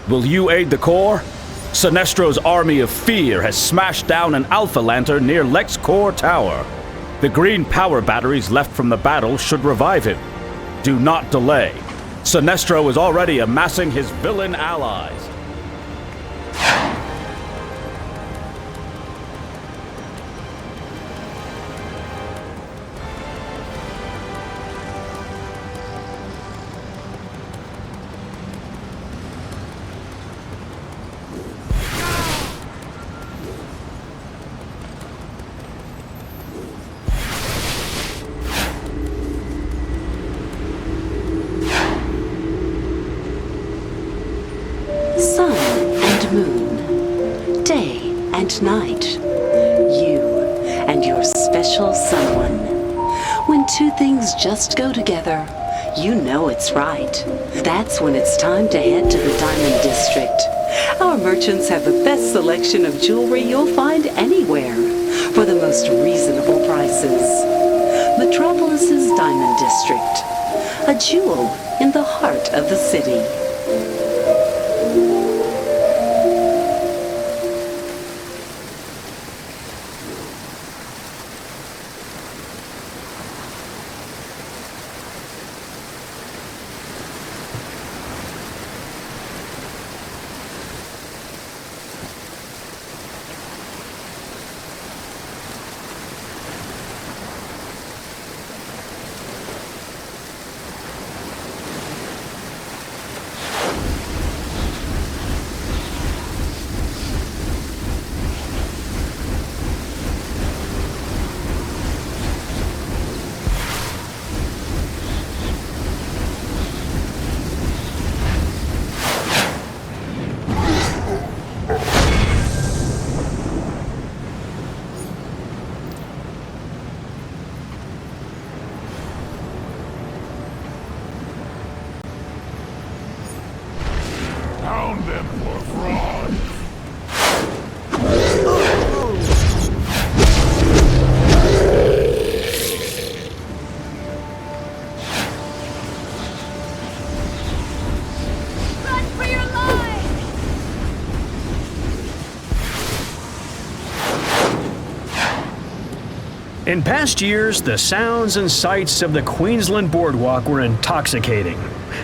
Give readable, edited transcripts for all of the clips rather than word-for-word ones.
Will you aid the Corps? Sinestro's army of fear has smashed down an Alpha Lantern near LexCorp Tower. The green power batteries left from the battle should revive him. Do not delay. Sinestro is already amassing his villain allies. Sun and moon, day and night, you and your special someone. When two things just go together, you know it's right. That's when it's time to head to the Diamond District. Our merchants have the best selection of jewelry you'll find anywhere for the most reasonable prices. Metropolis's Diamond District, a jewel in the heart of the city. Pound them for fraud! Run for your lives! In past years, the sounds and sights of the Queensland Boardwalk were intoxicating.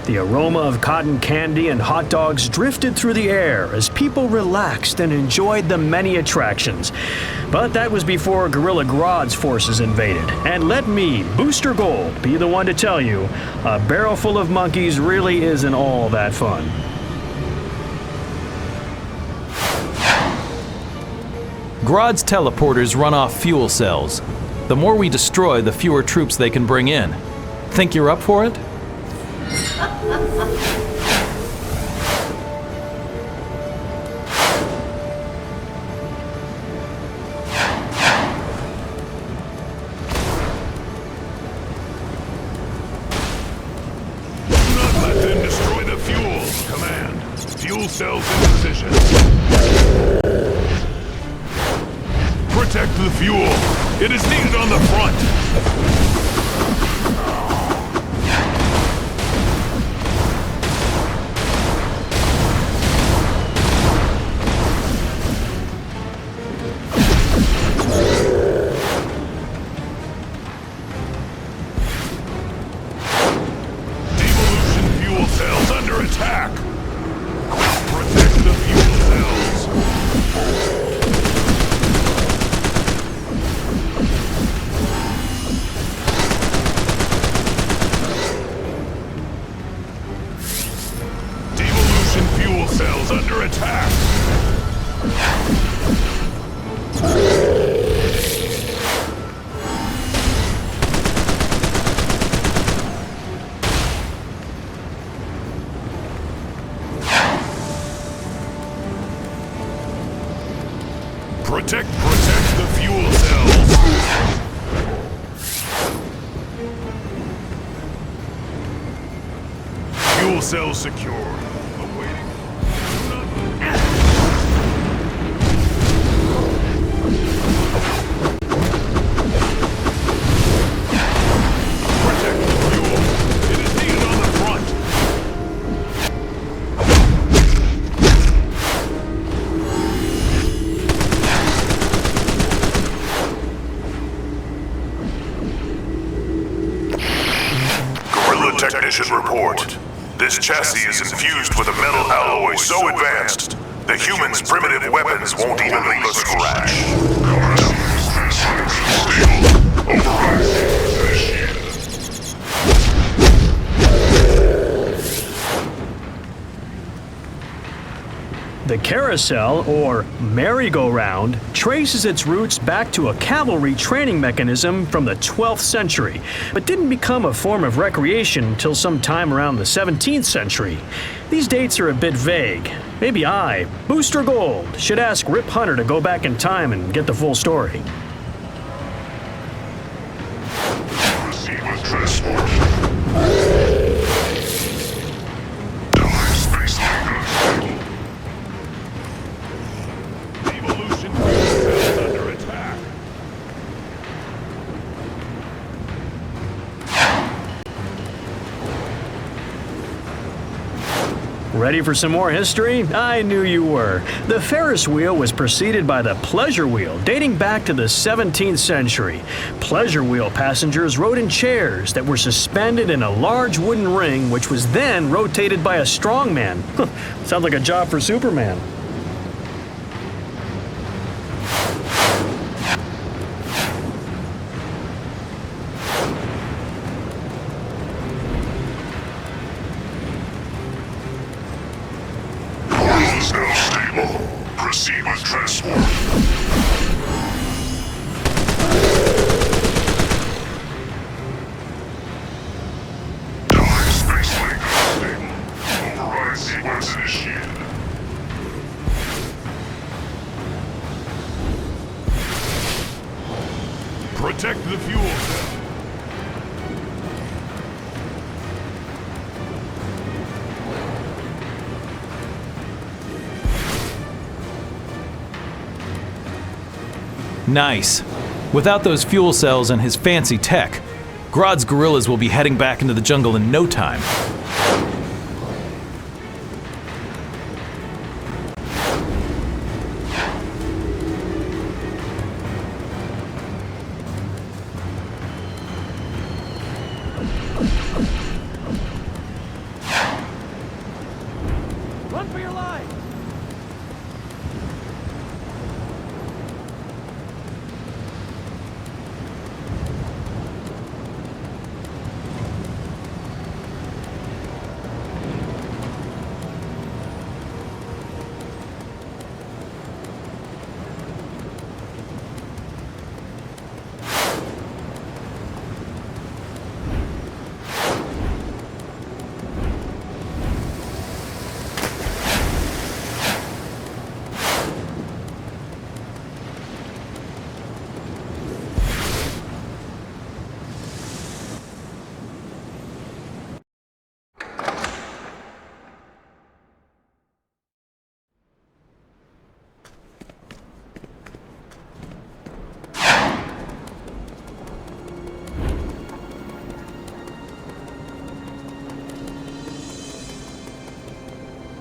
The aroma of cotton candy and hot dogs drifted through the air as people relaxed and enjoyed the many attractions. But that was before Gorilla Grodd's forces invaded. And let me, Booster Gold, be the one to tell you, a barrel full of monkeys really isn't all that fun. Grodd's teleporters run off fuel cells. The more we destroy, the fewer troops they can bring in. Think you're up for it? Fuel cells in position. Protect the fuel. It is needed on the front. Devolution fuel cells under attack. Protect the fuel cells. Devolution fuel cells under attack. Protect the fuel cells. Fuel cells secure. Awaiting. Protect the fuel. It is needed on the front. This chassis is infused with a metal alloy so advanced, the humans' primitive weapons won't even leave a scratch. The carousel, or merry-go-round, traces its roots back to a cavalry training mechanism from the 12th century, but didn't become a form of recreation until sometime around the 17th century. These dates are a bit vague. Maybe I, Booster Gold, should ask Rip Hunter to go back in time and get the full story. Proceed with transport. Evolution cells under attack. Ready for some more history? I knew you were. The Ferris wheel was preceded by the pleasure wheel, dating back to the 17th century. Pleasure wheel passengers rode in chairs that were suspended in a large wooden ring, which was then rotated by a strongman. Sounds like a job for Superman. Is now stable. Proceed with transport. Space link stable. Override sequence initiated. Protect the fuel cell. Nice. Without those fuel cells and his fancy tech, Grodd's guerrillas will be heading back into the jungle in no time. Run for your life!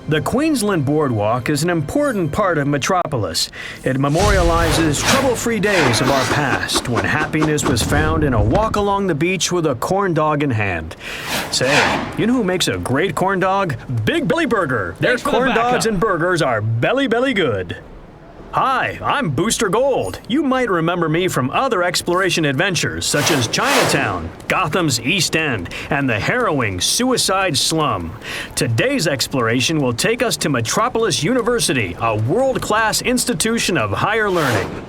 The Queensland Boardwalk is an important part of Metropolis. It memorializes trouble-free days of our past when happiness was found in a walk along the beach with a corn dog in hand. Say, you know who makes a great corn dog? Big Billy Burger. Their Thanks for the corn backup. dogs and burgers are belly good. Hi, I'm Booster Gold. You might remember me from other exploration adventures such as Chinatown, Gotham's East End, and the harrowing Suicide Slum. Today's exploration will take us to Metropolis University, a world-class institution of higher learning.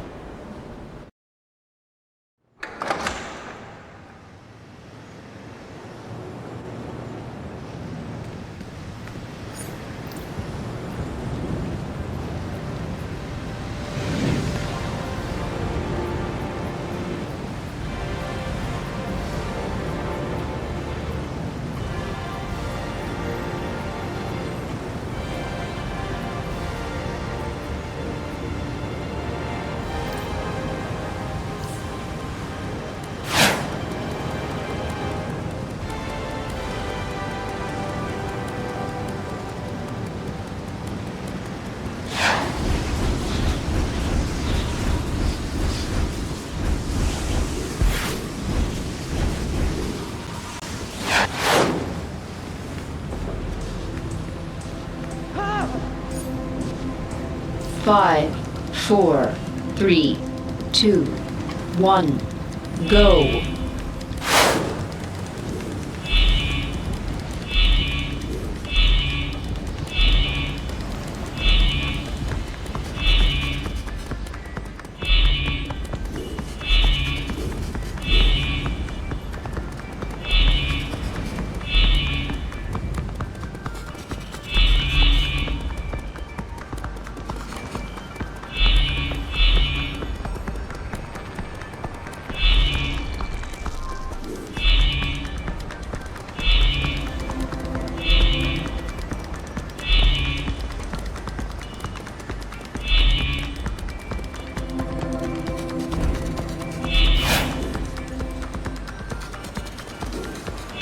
5, 4, 3, 2, 1, go.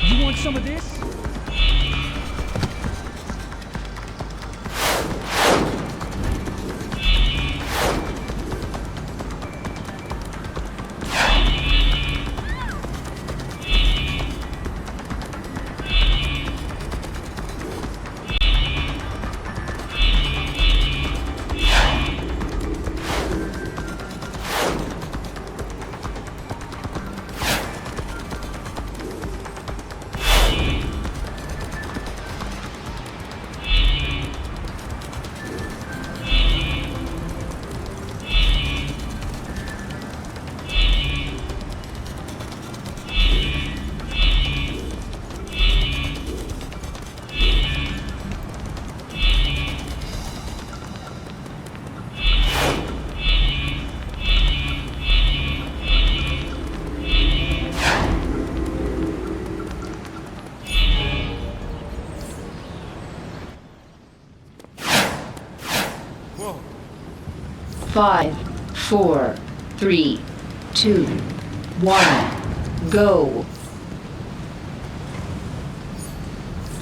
You want some of this? Whoa. 5, 4, 3, 2, 1, go.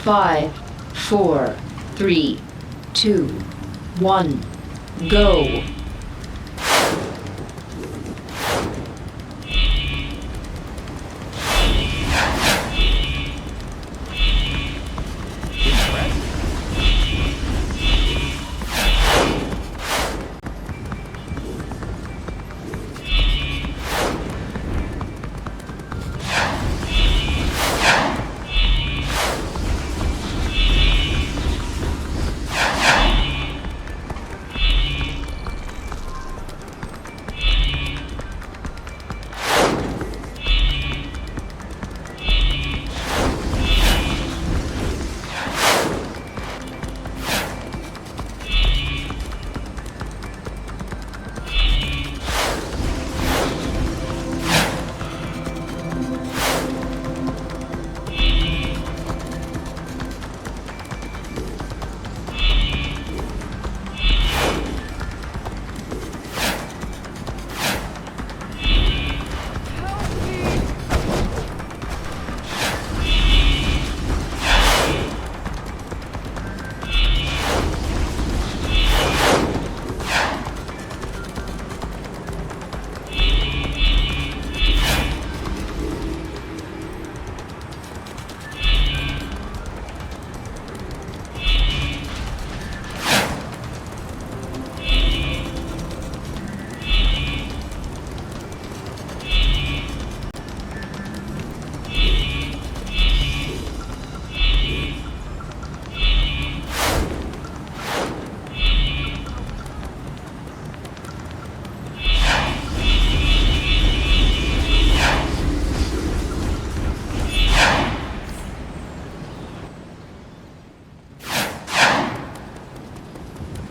5, 4, 3, 2, 1, go.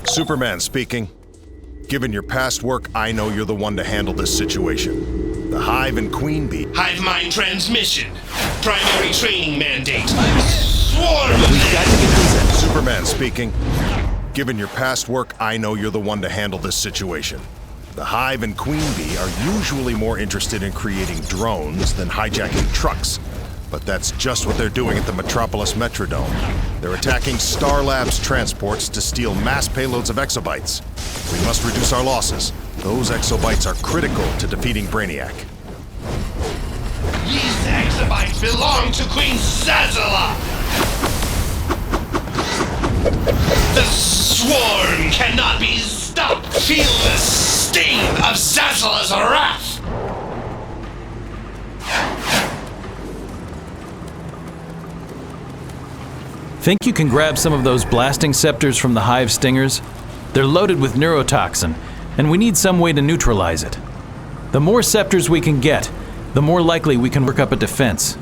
Superman speaking. Given your past work, I know you're the one to handle this situation. The Hive and Queen Bee. Hive mind transmission. Primary training mandate. Swarm of them. Superman speaking. Given your past work, I know you're the one to handle this situation. The Hive and Queen Bee are usually more interested in creating drones than hijacking trucks. But that's just what they're doing at the Metropolis Metrodome. They're attacking Star Labs transports to steal mass payloads of exobytes. We must reduce our losses. Those exobytes are critical to defeating Brainiac. These exobytes belong to Queen Zazala! The swarm cannot be stopped! stop! Feel the sting of Zazzala's wrath! Think you can grab some of those blasting scepters from the hive stingers? They're loaded with neurotoxin, and we need some way to neutralize it. The more scepters we can get, the more likely we can work up a defense.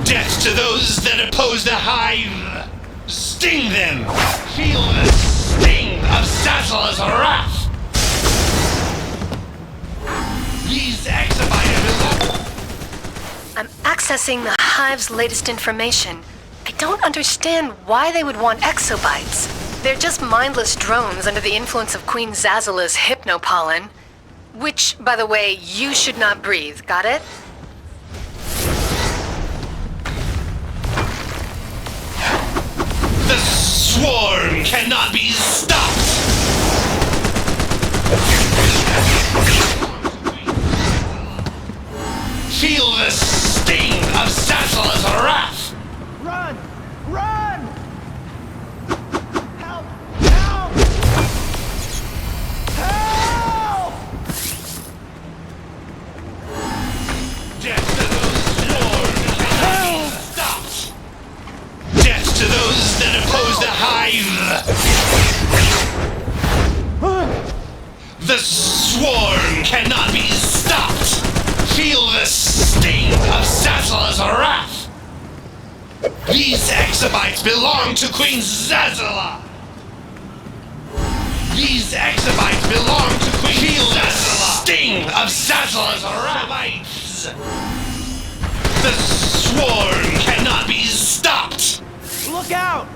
Death to those that oppose the hive! Sting them! Feel the sting of Zazzala's wrath! These exabytes. I'm accessing the hive's latest information. I don't understand why they would want exobytes. They're just mindless drones under the influence of Queen Zazzala's hypnopollen. Which, by the way, you should not breathe, got it? The swarm cannot be stopped! Feel the sting of Zazzala's wrath! Run! Run! Help! Help! Help! Death to those swarm cannot be stopped! Death to those that oppose the hive! The swarm cannot be stopped! Feel the sting of Zazzala's wrath! These exabytes belong to Queen Zazzala! These exabytes belong to Queen Zazzala! Feel the sting of Zazzala's wrath! The swarm cannot be stopped! Look out!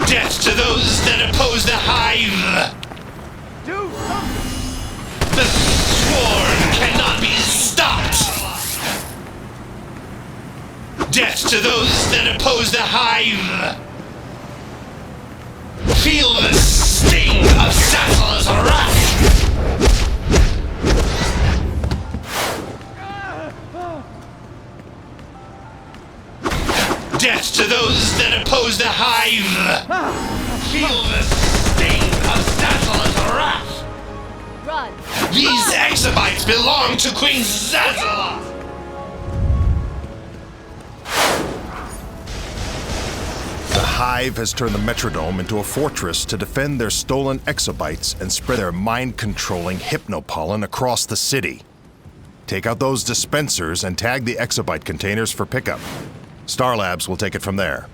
Death to those that oppose the hive! Do something! The swarm cannot be stopped! Death to those that oppose the hive! Feel the sting of Zazzala's wrath! Death to those that oppose the hive! Feel the sting of Zazzala's wrath! Run! These exabytes belong to Queen Zazzala! The Hive has turned the Metrodome into a fortress to defend their stolen exabytes and spread their mind-controlling hypnopollen across the city. Take out those dispensers and tag the exabyte containers for pickup. Star Labs will take it from there.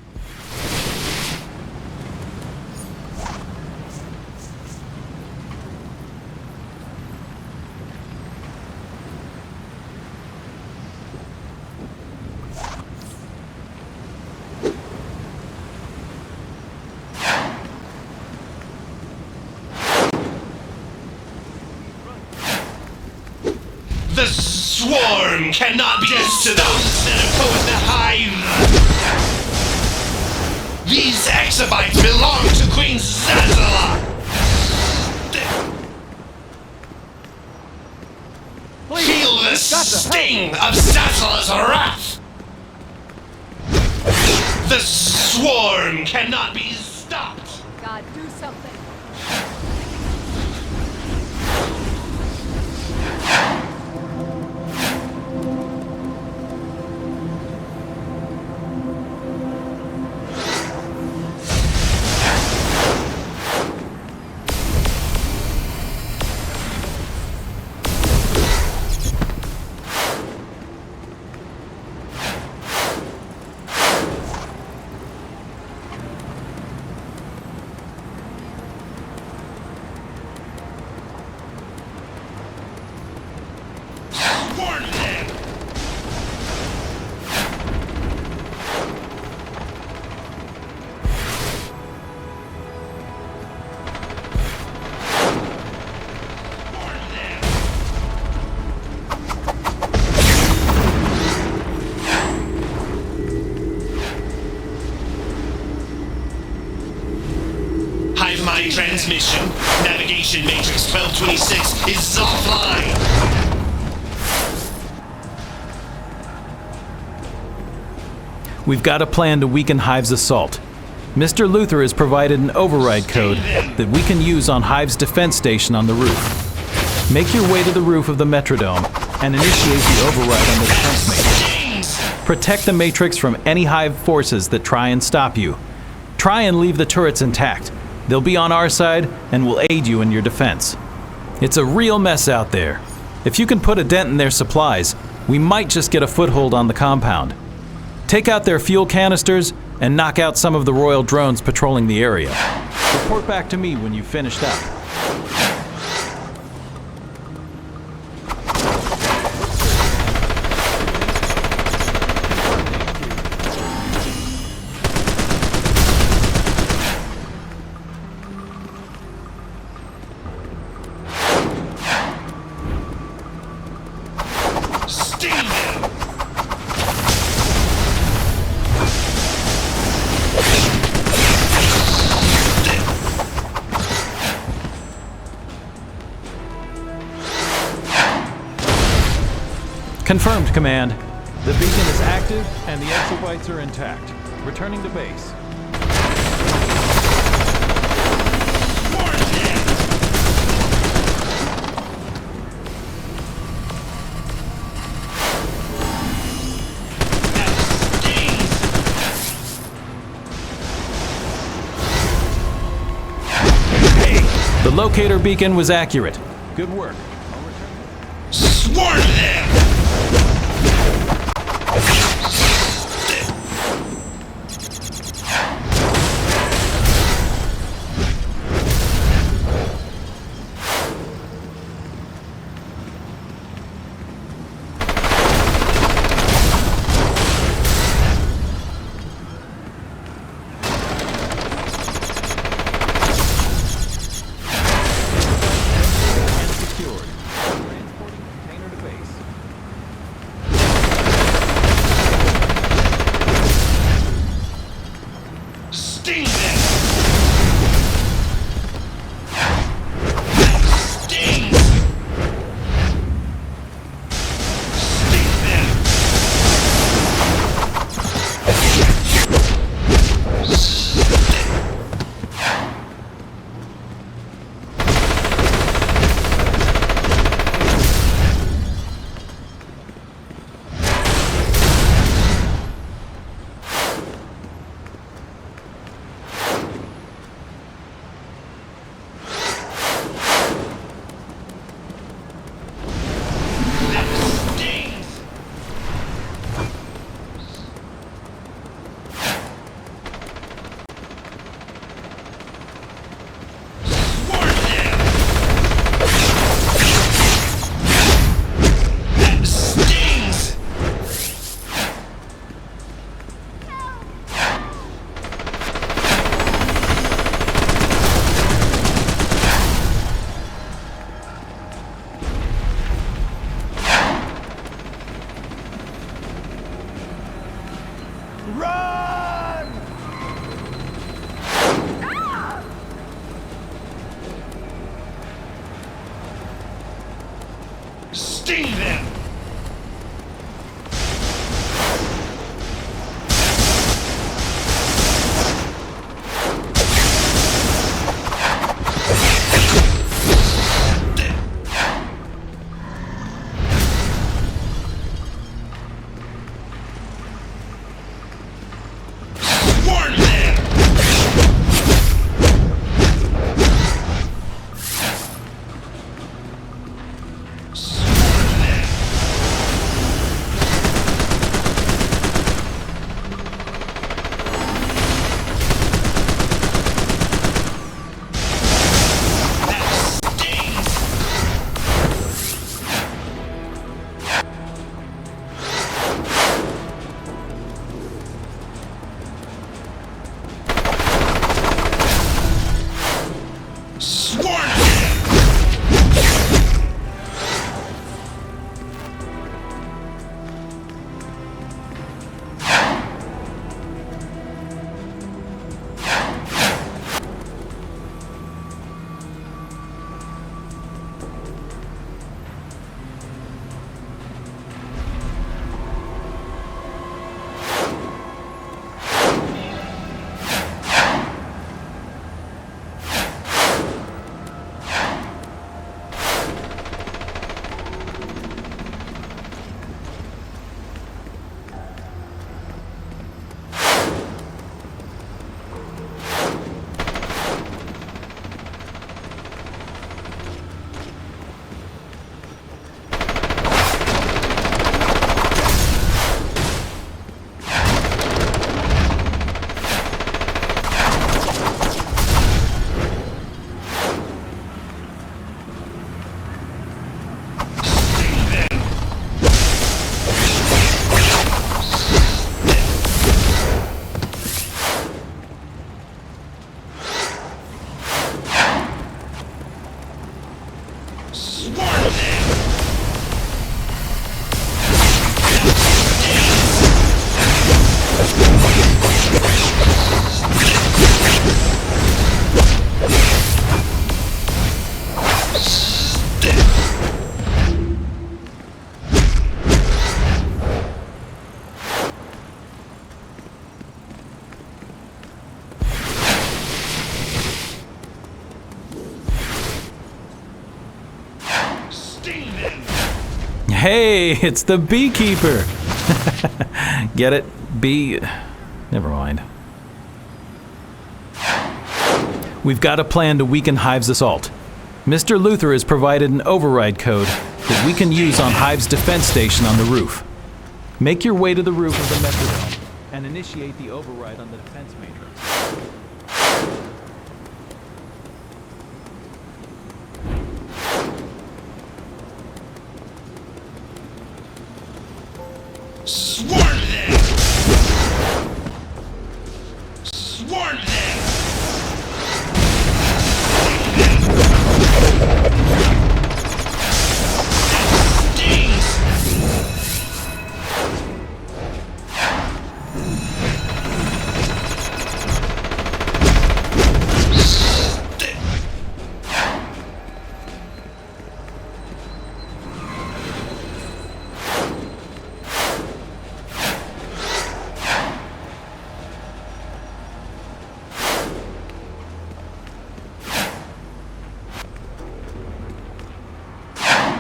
The swarm cannot be death to those that oppose the hive! These exabytes belong to Queen Zazzala! Feel the sting of Zazzala's wrath! The swarm cannot be stopped! God, do something! transmission. Navigation matrix 1226 is offline. We've got a plan to weaken Hive's assault. Mr. Luther has provided an override code that we can use on Hive's defense station on the roof. Make your way to the roof of the Metrodome and initiate the override on the defense matrix. Protect the matrix from any Hive forces that try and stop you. Try and leave the turrets intact. They'll be on our side and will aid you in your defense. It's a real mess out there. If you can put a dent in their supplies, we might just get a foothold on the compound. Take out their fuel canisters and knock out some of the Royal drones patrolling the area. Report back to me when you've finished up. Confirmed, Command. The beacon is active and the exobytes are intact. Returning to base. The locator beacon was accurate. Good work. Swarm them! Sting them! Swarm them! Swarm them! Swarm them! Hey, it's the beekeeper! Get it? Bee... Never mind. We've got a plan to weaken Hive's assault. Mr. Luther has provided an override code that we can use on Hive's defense station on the roof. Make your way to the roof of the Metrodome and initiate the override on the defense matrix. Swarm them! Swarm them! That stings!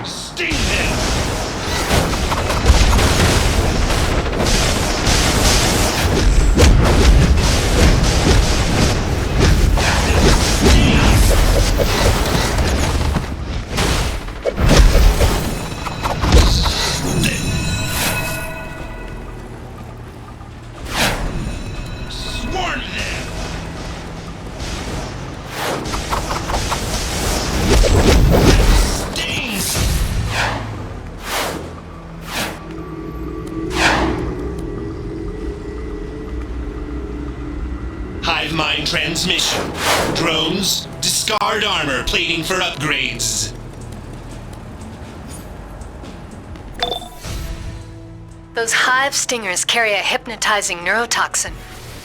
Sting them! Swarm them! Stings! Hive mind transmission. Drones, discard armor plating for upgrades. Those hive stingers carry a hypnotizing neurotoxin.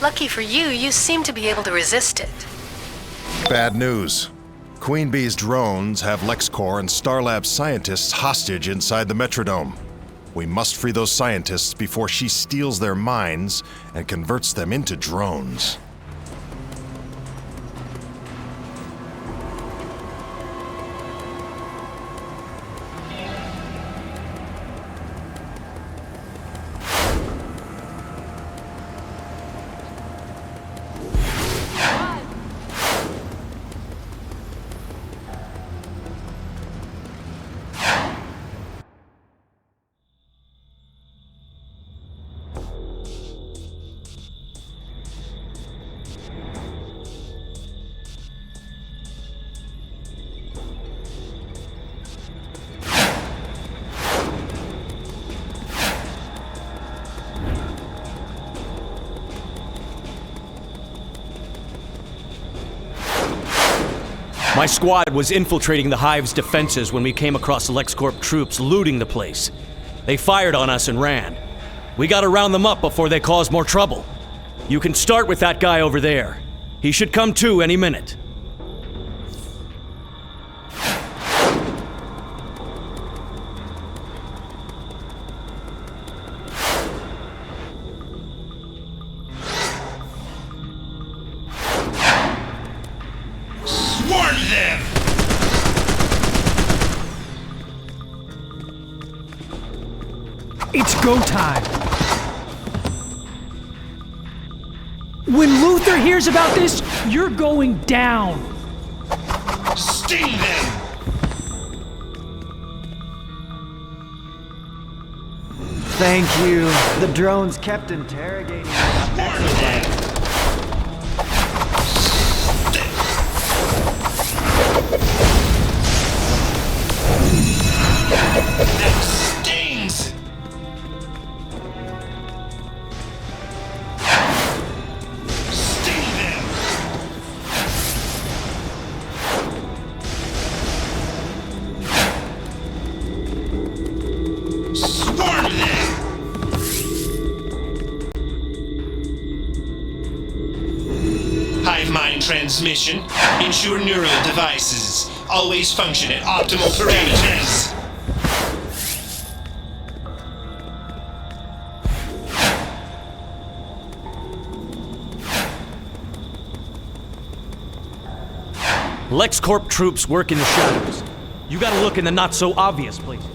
Lucky for you, you seem to be able to resist it. Bad news. Queen Bee's drones have LexCorp and Starlab scientists hostage inside the Metrodome. We must free those scientists before she steals their minds and converts them into drones. My squad was infiltrating the Hive's defenses when we came across LexCorp troops looting the place. They fired on us and ran. We gotta round them up before they cause more trouble. You can start with that guy over there. He should come to any minute. Swarm them! It's go time! When Luther hears about this, you're going down! Sting them! Thank you. The drones kept interrogating me. That stings! Sting them! transmission. Ensure neural devices always function at optimal parameters. LexCorp troops work in the shadows. You gotta look in the not-so-obvious places.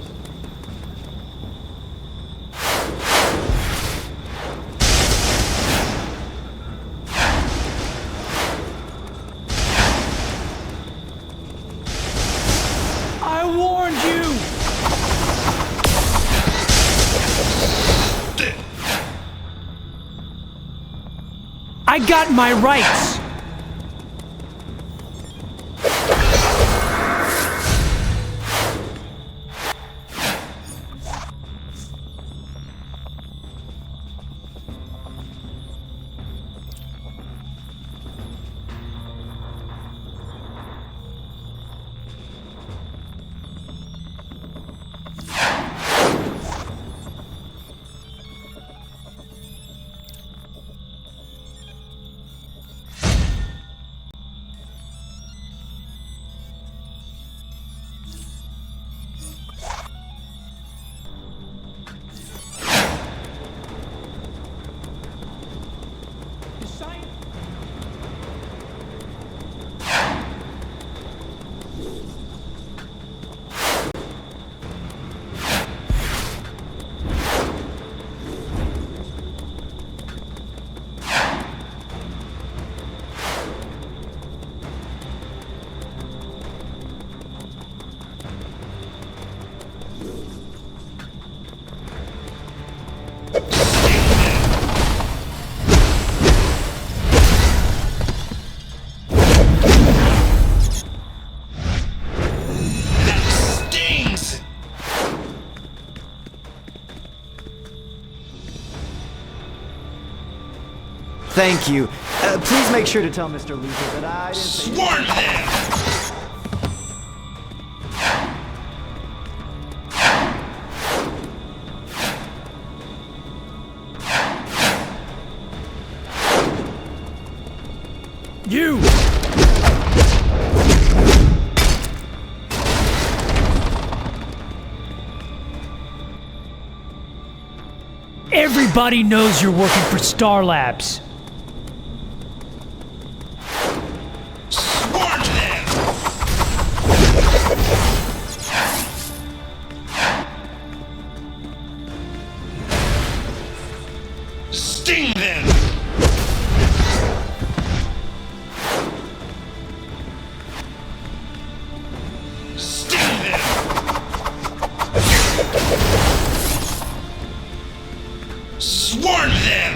I warned you! I got my rights! Thank you. Please make sure to tell Mr. Luther that I didn't say... Swarm them! You! Everybody knows you're working for Star Labs. Swarm them! Sting them! Sting them! Swarm them!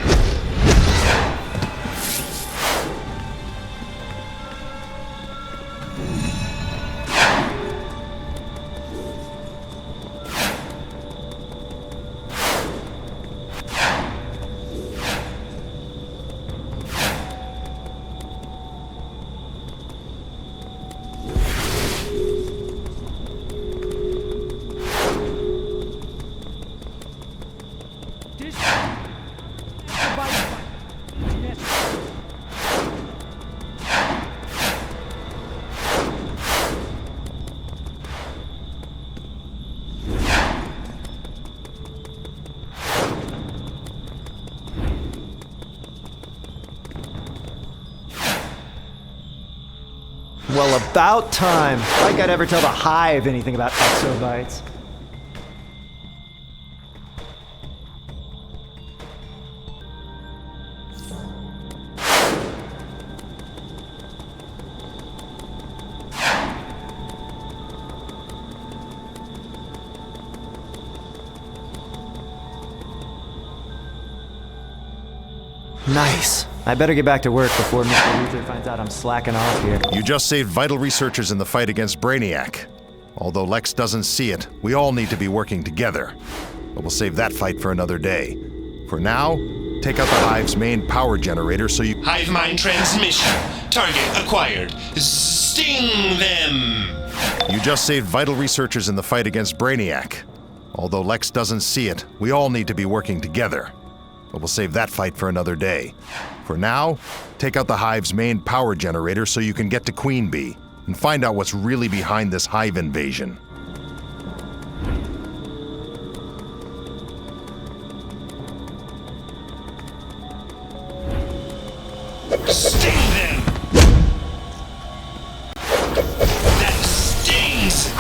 Well, about time. Like I'd ever tell the Hive anything about exobytes. Nice. I better get back to work before Mr. Luther finds out I'm slacking off here. You just saved vital researchers in the fight against Brainiac. Although Lex doesn't see it, we all need to be working together. But we'll save that fight for another day. For now, take out the Hive's main power generator so you... Hive mind transmission. Target acquired. Sting them! You just saved vital researchers in the fight against Brainiac. Although Lex doesn't see it, we all need to be working together. but we'll save that fight for another day. For now, take out the Hive's main power generator so you can get to Queen Bee and find out what's really behind this Hive invasion. Sting them! That stings!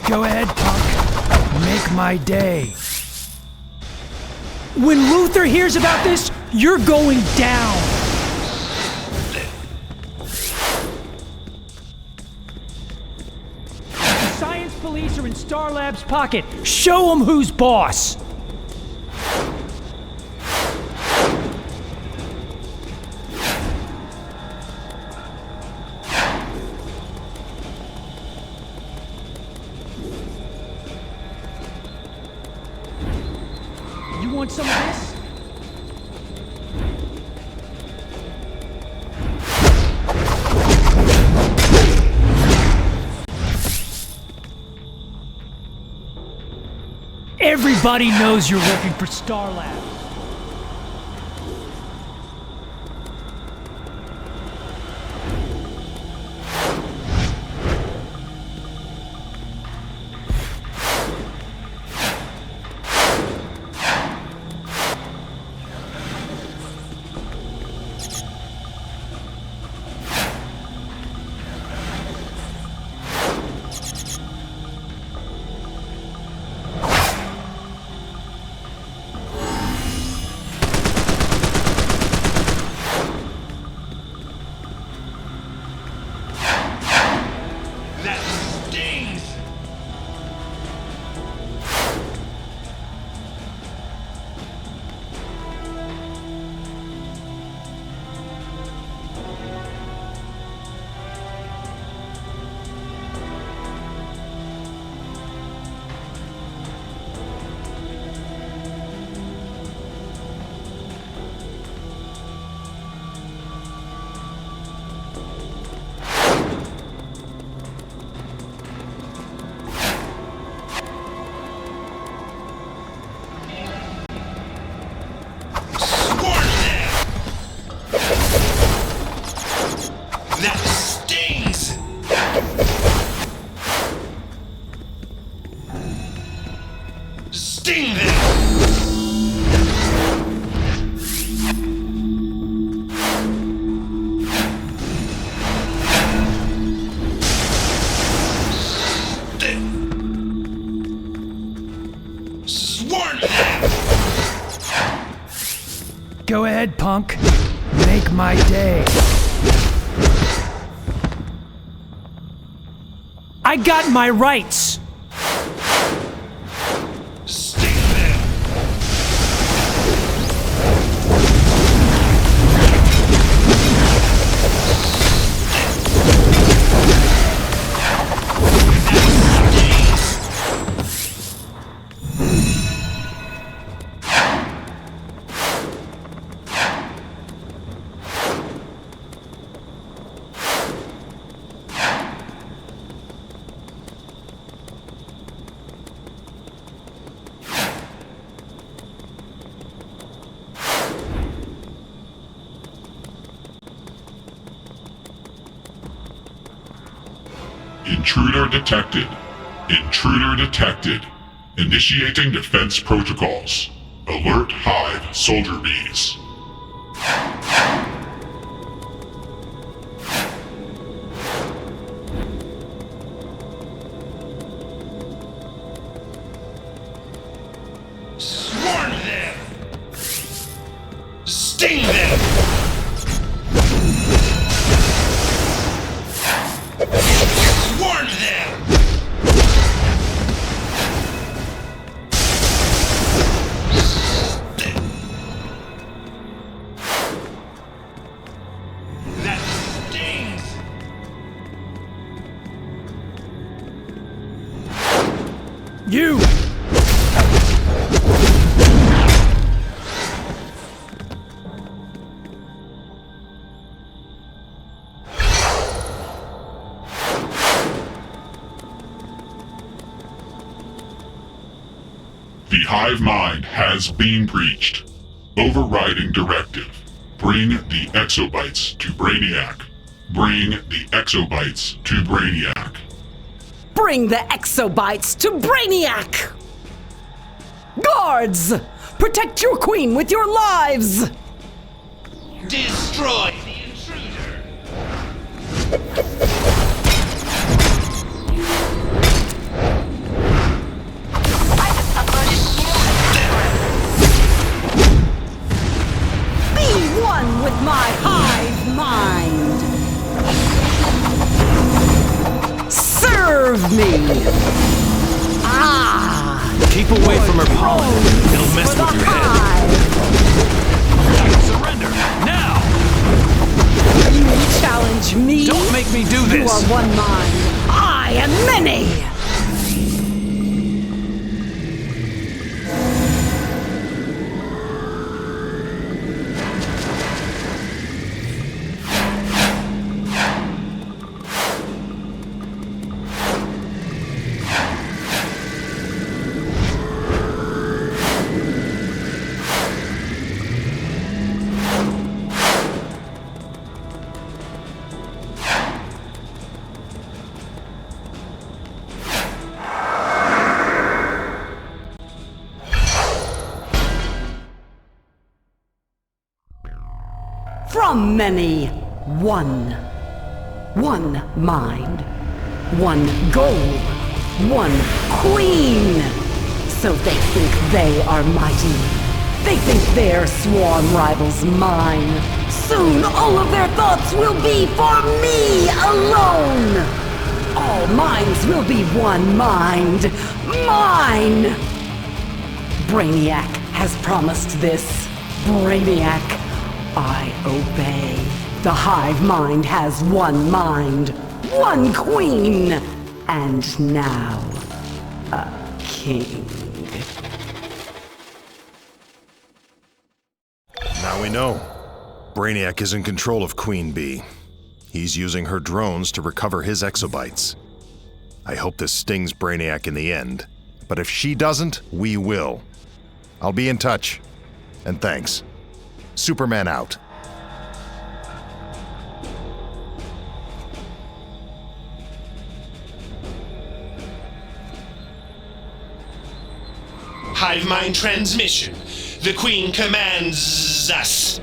Go ahead, punk. Make my day. When Luther hears about this, you're going down. The science police are in Star Lab's pocket. Show them who's boss. You want some of this? Everybody knows you're working for Star Labs. Sting them! Swarm them! Go ahead, punk. Make my day. I got my rights. Sting them! Intruder detected. Intruder detected. Initiating defense protocols. Alert Hive soldier bees. Swarm them! Sting them! Swarm them! You! The hive mind has been breached. Overriding directive. Bring the exobytes to Brainiac. Bring the exobytes to Brainiac. Bring the exobytes to Brainiac! Guards! Protect your queen with your lives! Destroy the intruder! Be one with my hive mind! Serve me! Ah! Keep away from her pollen. It'll mess with your head. Surrender, now! You challenge me? Don't make me do You this! are one mind. I am many! From many, one. One mind. One goal. One queen. So they think they are mighty. They think their sworn rival's mine. Soon all of their thoughts will be for me alone. All minds will be one mind. Mine! Brainiac has promised this. Brainiac, I obey. The hive mind has one mind, one queen, and now a king. Now we know. Brainiac is in control of Queen Bee. He's using her drones to recover his exobytes. I hope this stings Brainiac in the end, but if she doesn't, we will. I'll be in touch. And thanks. Superman out. Hive mind transmission. The Queen commands us.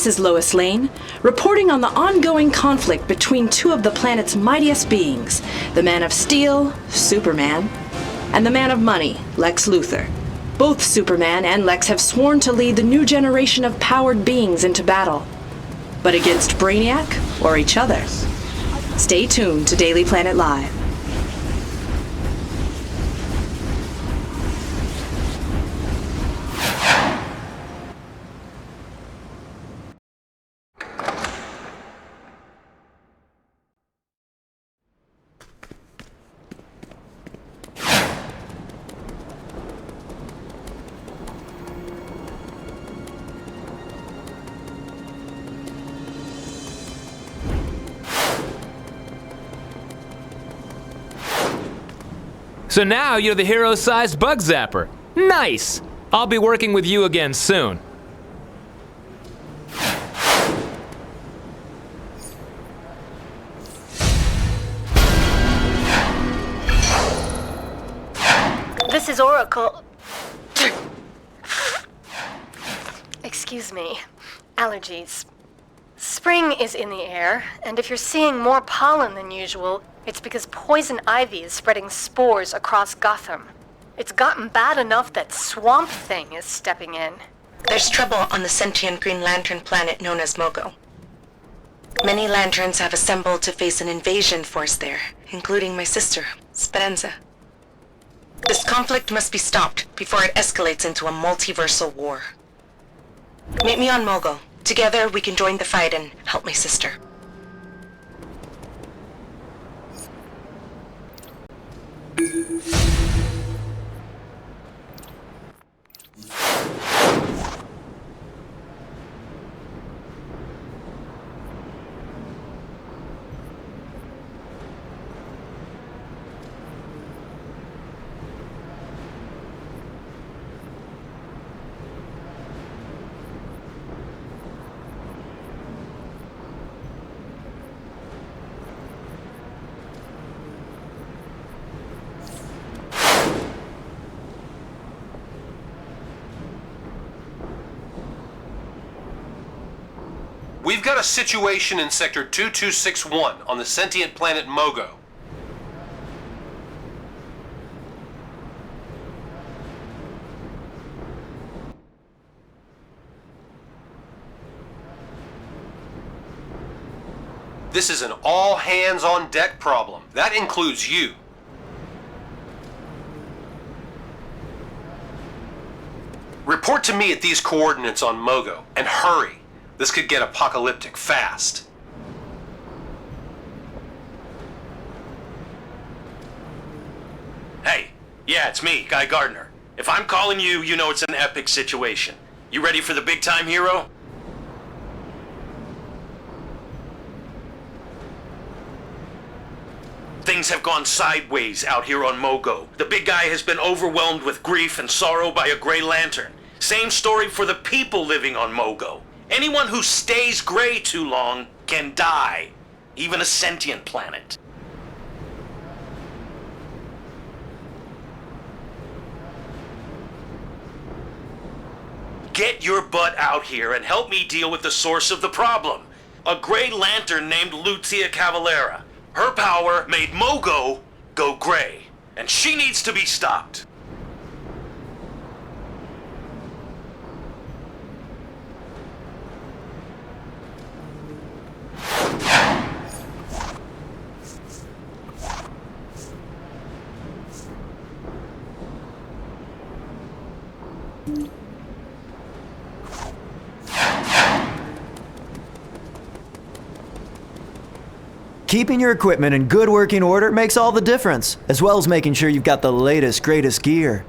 This is Lois Lane, reporting on the ongoing conflict between two of the planet's mightiest beings, the Man of Steel, Superman, and the Man of Money, Lex Luthor. Both Superman and Lex have sworn to lead the new generation of powered beings into battle. But against Brainiac or each other? Stay tuned to Daily Planet Live. So now you're the hero-sized bug zapper. Nice! I'll be working with you again soon. This is Oracle. Excuse me. Allergies. Spring is in the air, and if you're seeing more pollen than usual, it's because poison ivy is spreading spores across Gotham. It's gotten bad enough that Swamp Thing is stepping in. There's trouble on the sentient Green Lantern planet known as Mogo. Many lanterns have assembled to face an invasion force there, including my sister, Speranza. This conflict must be stopped before it escalates into a multiversal war. Meet me on Mogo. Together we can join the fight and help my sister. We've got a situation in Sector 2261 on the sentient planet Mogo. This is an all-hands-on-deck problem. That includes you. Report to me at these coordinates on Mogo, and hurry. This could get apocalyptic fast. Hey, yeah, it's me, Guy Gardner. If I'm calling you, you know it's an epic situation. You ready for the big time, hero? Things have gone sideways out here on Mogo. The big guy has been overwhelmed with grief and sorrow by a Grey Lantern. Same story for the people living on Mogo. Anyone who stays gray too long can die, even a sentient planet. Get your butt out here and help me deal with the source of the problem. A Grey Lantern named Lucia Cavalera. Her power made Mogo go gray, and she needs to be stopped. Keeping your equipment in good working order makes all the difference, as well as making sure you've got the latest, greatest gear.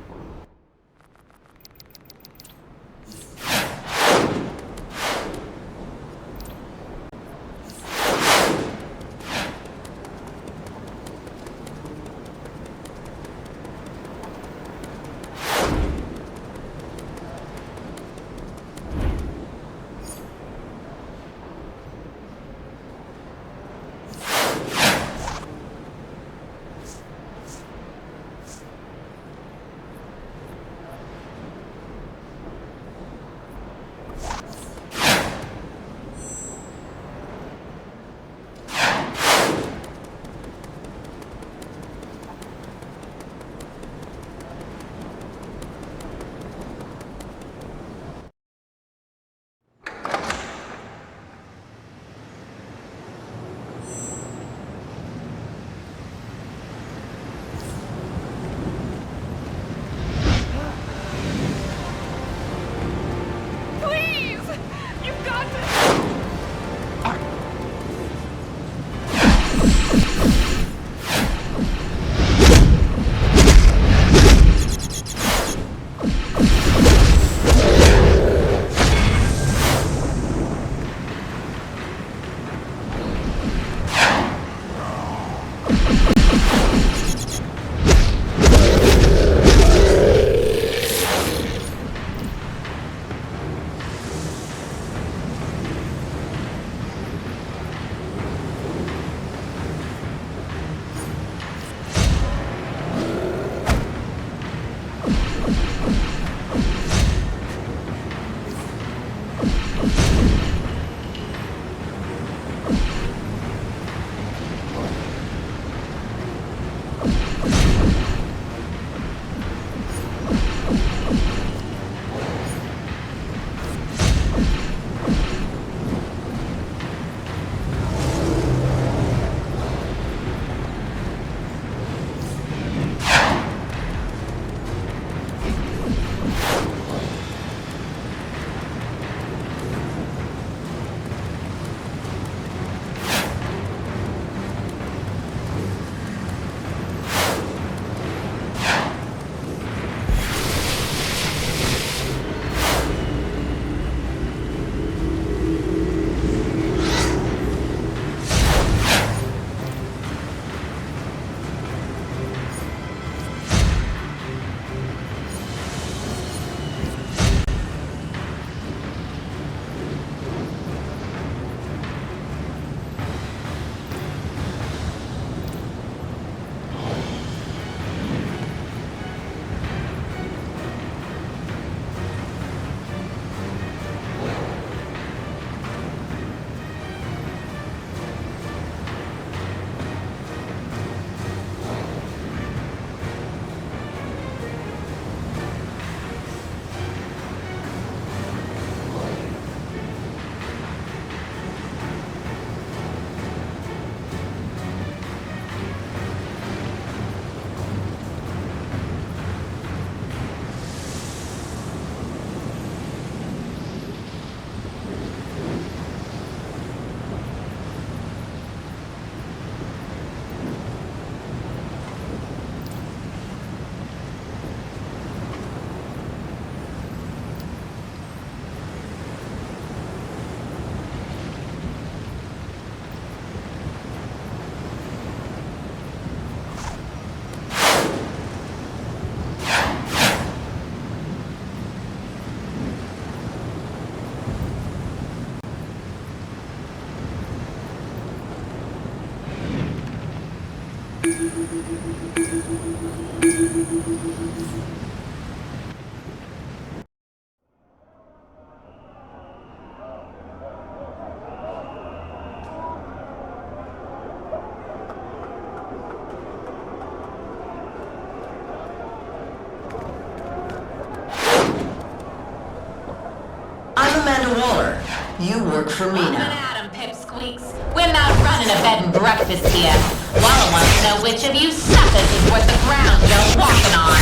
Amanda Waller. You work for me now. Adam Pipsqueaks. We're not running a bed and breakfast here. Waller wants to know which of you suckers is worth the ground you're walking on.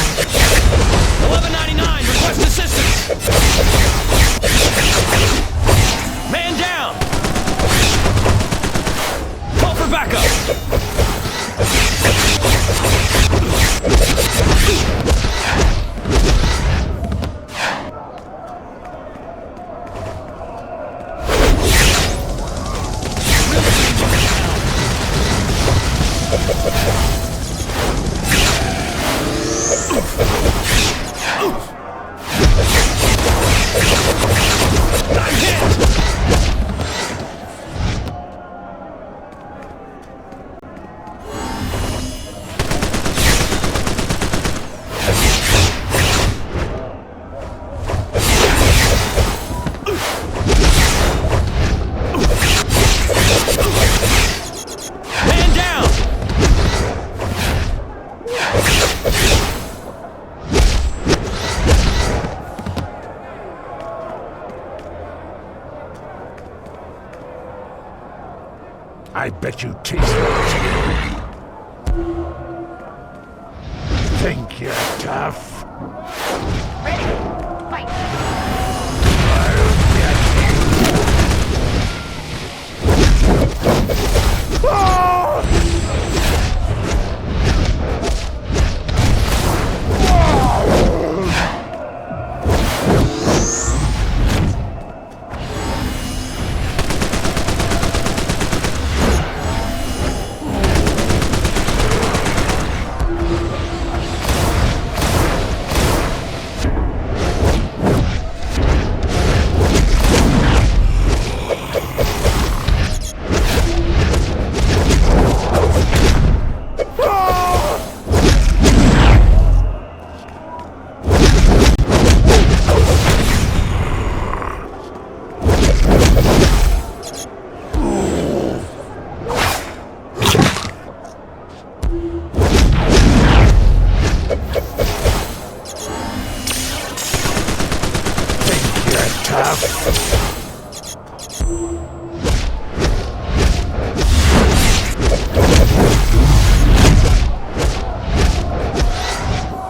1199, request assistance! Man down! Call for backup! I bet you taste it. Think you're tough? Ready? Fight!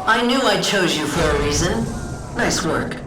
I knew I chose you for a reason. Nice work.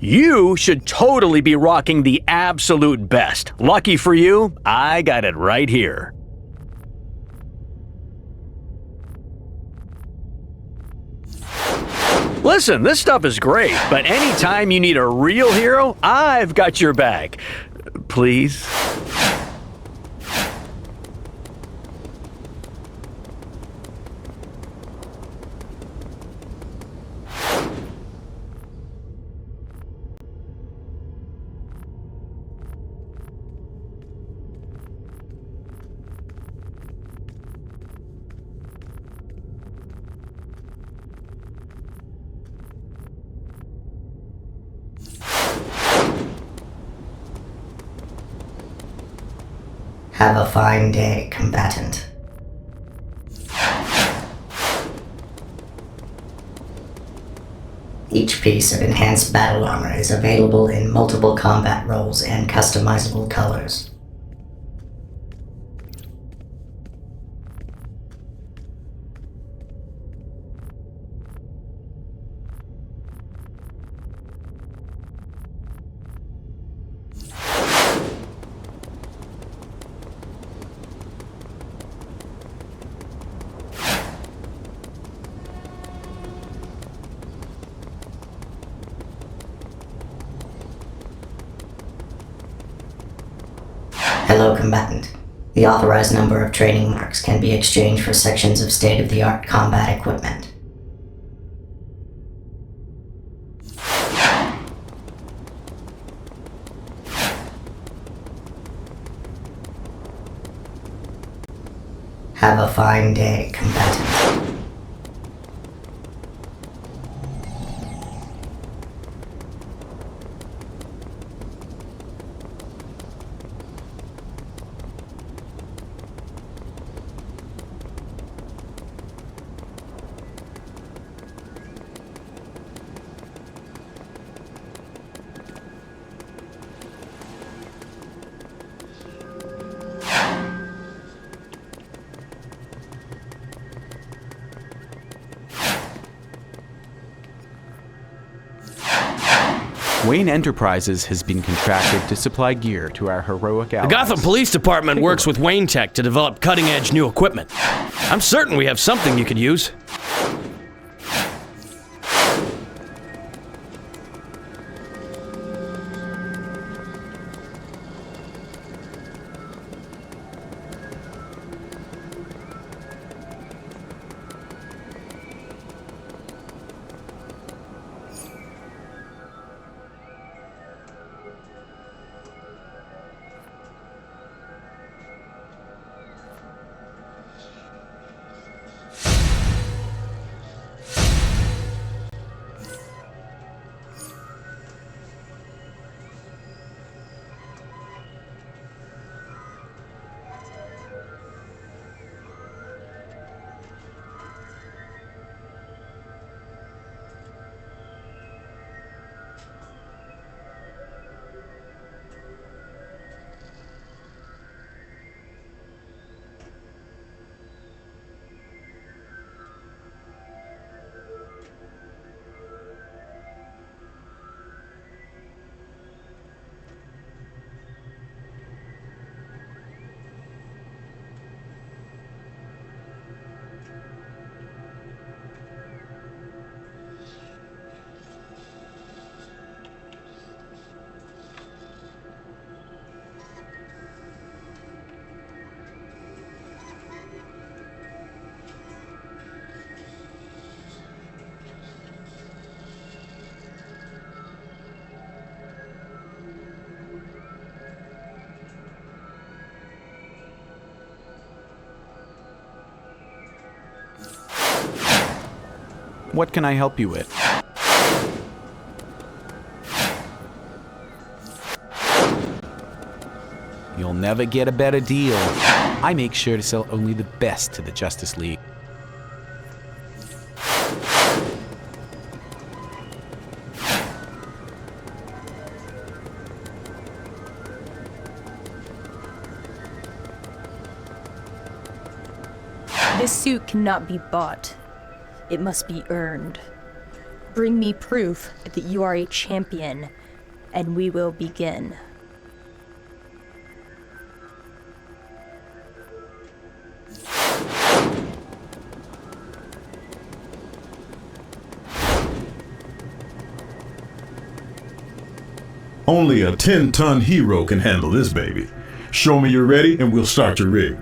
You should totally be rocking the absolute best. Lucky for you, I got it right here. Listen, this stuff is great, but anytime you need a real hero, I've got your back. Please? Have a fine day, combatant. Each piece of enhanced battle armor is available in multiple combat roles and customizable colors. Hello, combatant. The authorized number of training marks can be exchanged for sections of state-of-the-art combat equipment. Have a fine day, combatant. Wayne Enterprises has been contracted to supply gear to our heroic allies. The Gotham Police Department works with Wayne Tech to develop cutting-edge new equipment. I'm certain we have something you could use. What can I help you with? You'll never get a better deal. I make sure to sell only the best to the Justice League. This suit cannot be bought. It must be earned. Bring me proof that you are a champion, and we will begin. Only a 10-ton hero can handle this baby. Show me you're ready and we'll start your rig.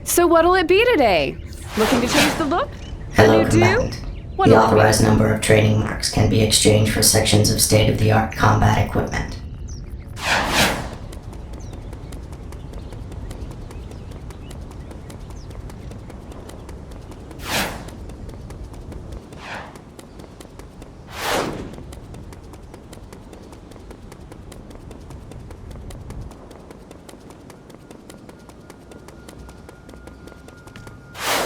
So what'll it be today? Looking to change the look? Hello, A new do? combatant. The authorized number of training marks can be exchanged for sections of state-of-the-art combat equipment.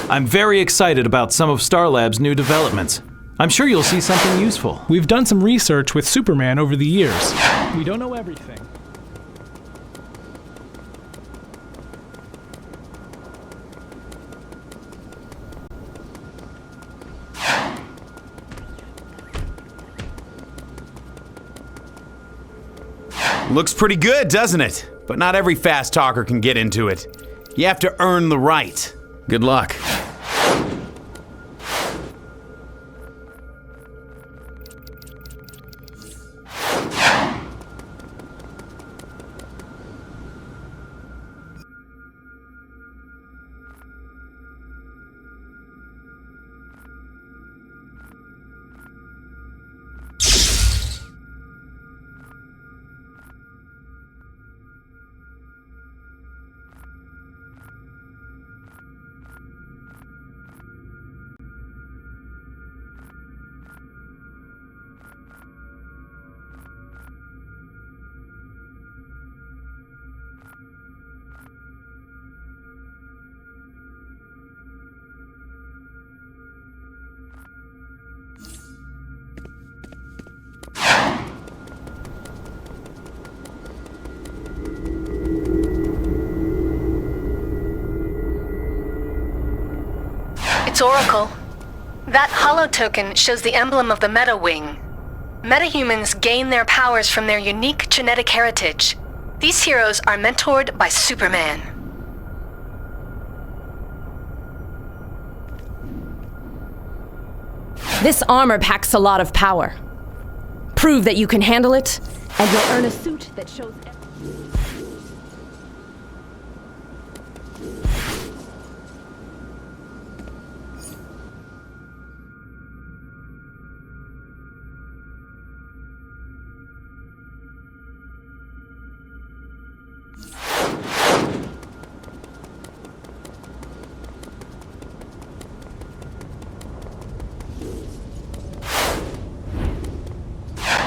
I'm very excited about some of Starlab's new developments. I'm sure you'll see something useful. We've done some research with Superman over the years. We don't know everything. Looks pretty good, doesn't it? But not every fast talker can get into it. You have to earn the right. Good luck. It's Oracle. That holo token shows the emblem of the Meta Wing. Metahumans gain their powers from their unique genetic heritage. These heroes are mentored by Superman. This armor packs a lot of power. Prove that you can handle it, and you'll earn a suit that shows...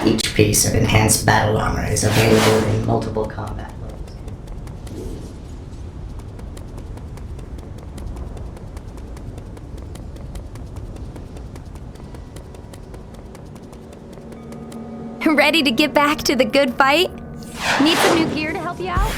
Each piece of enhanced battle armor is available in multiple combat modes. Ready to get back to the good fight? Need some new gear to help you out?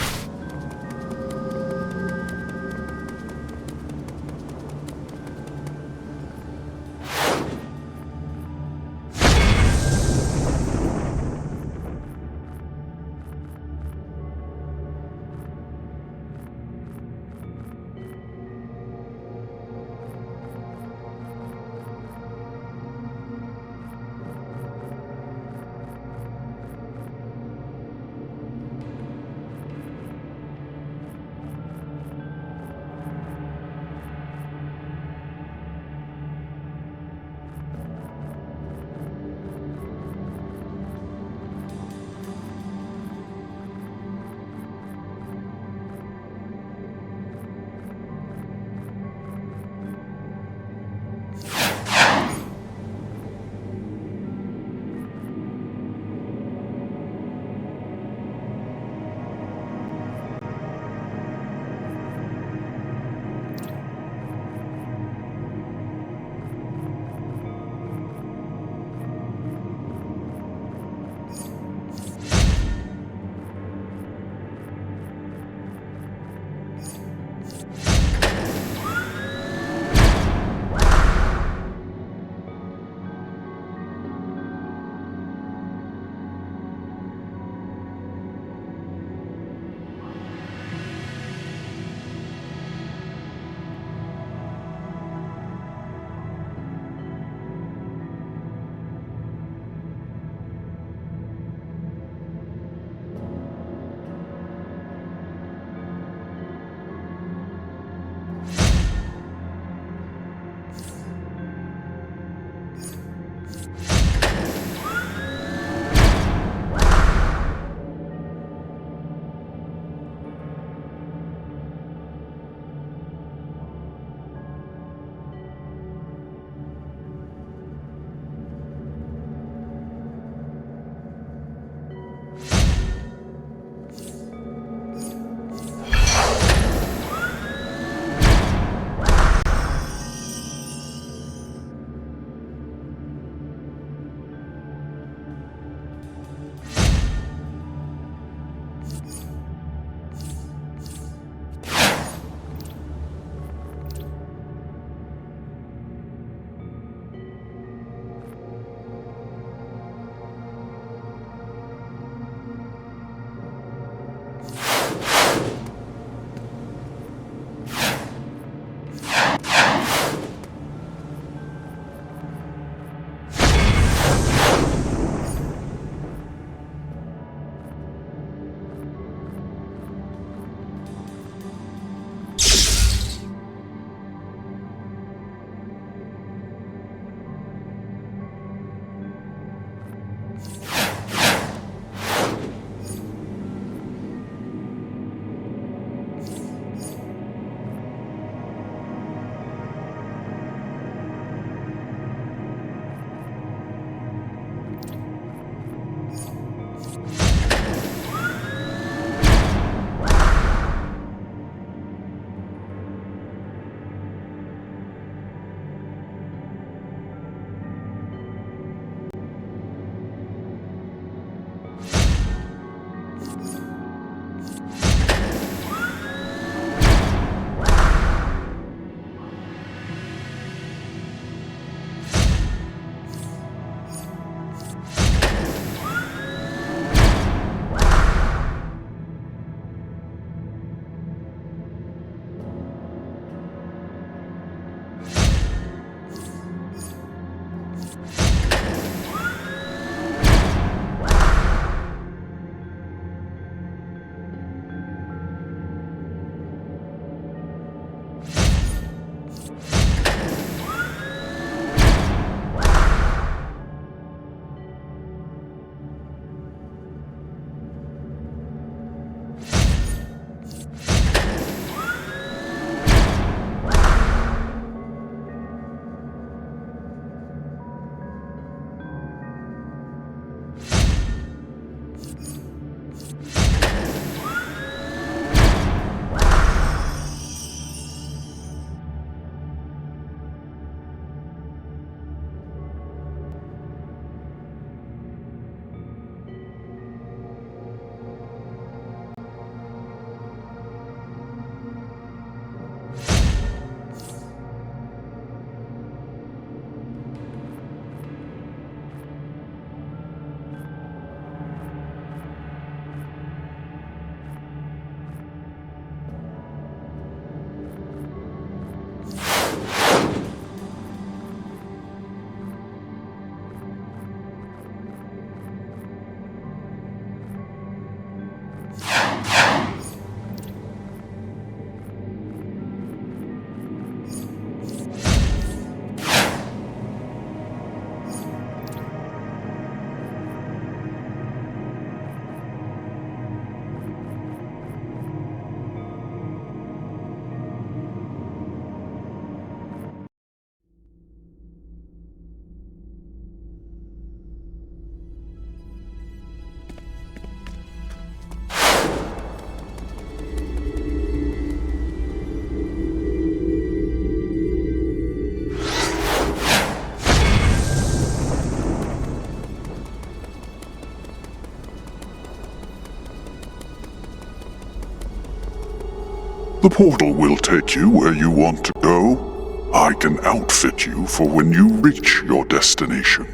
The portal will take you where you want to go. I can outfit you for when you reach your destination.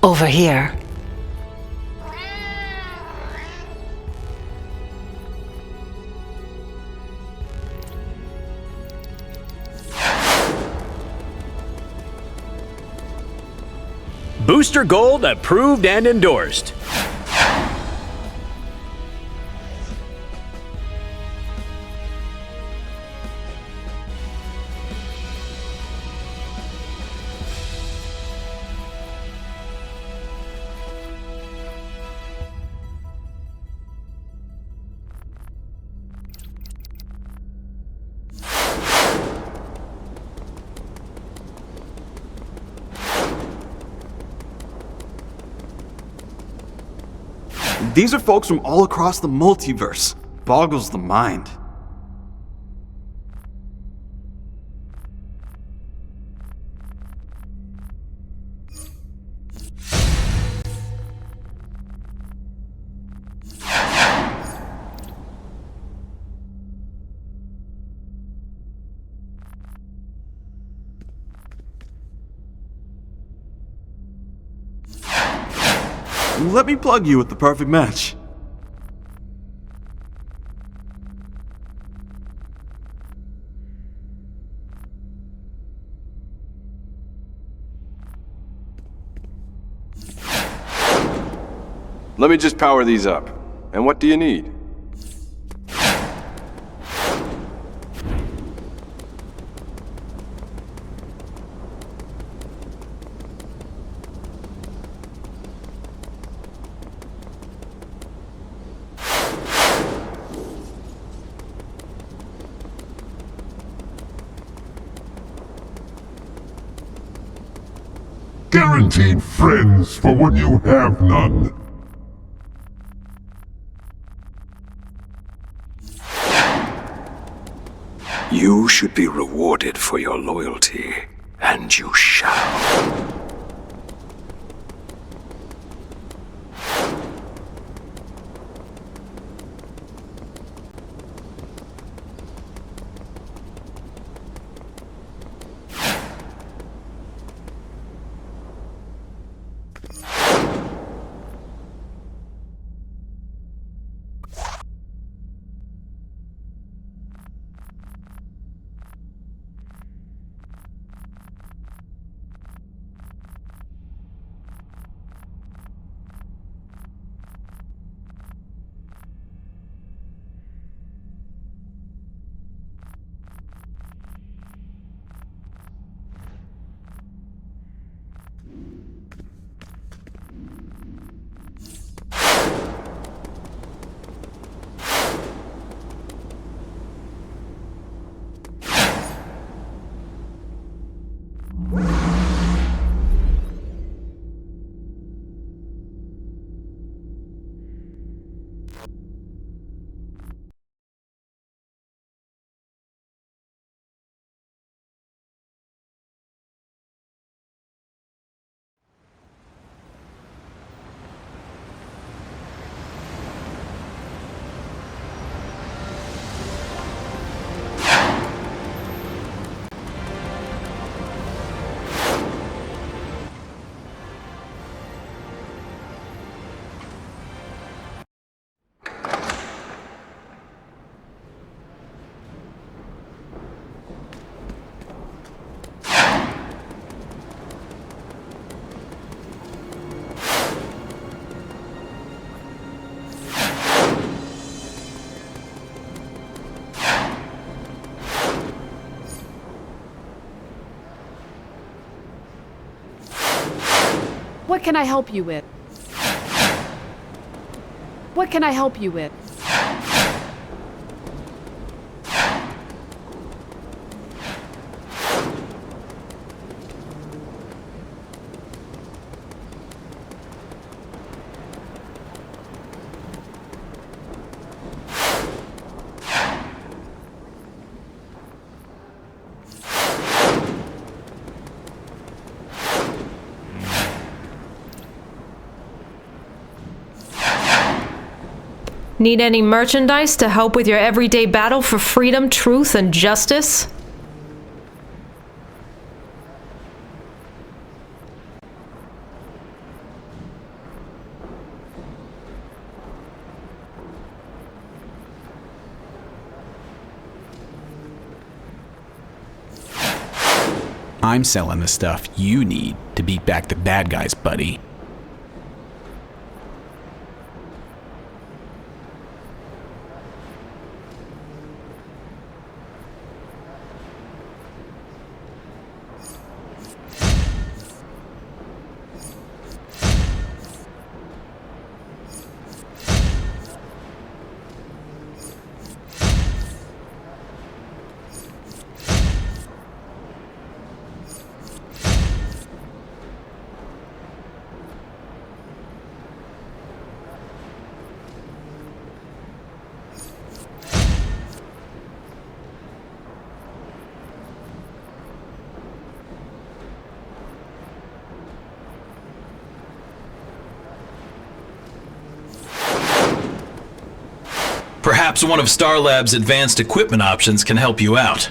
Over here. Booster Gold approved and endorsed. These are folks from all across the multiverse. Boggles the mind. Let me plug you with the perfect match. Let me just power these up. And what do you need? Guaranteed friends for when you have none. You should be rewarded for your loyalty, and you shall. What can I help you with? What can I help you with? Need any merchandise to help with your everyday battle for freedom, truth, and justice? I'm selling the stuff you need to beat back the bad guys, buddy. Perhaps one of Star Labs' advanced equipment options can help you out.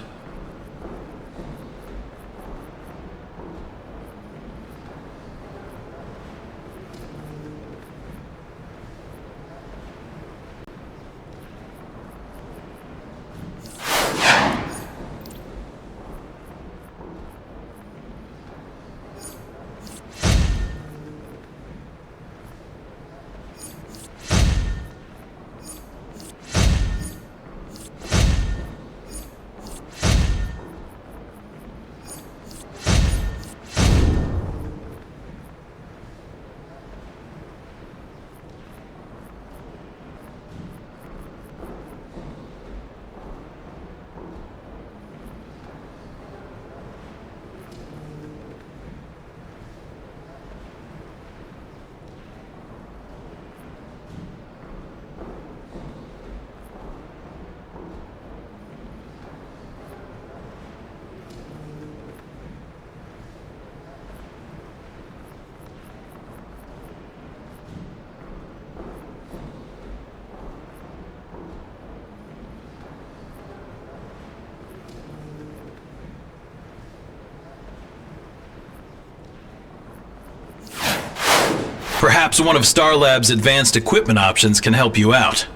Perhaps one of Star Labs' advanced equipment options can help you out.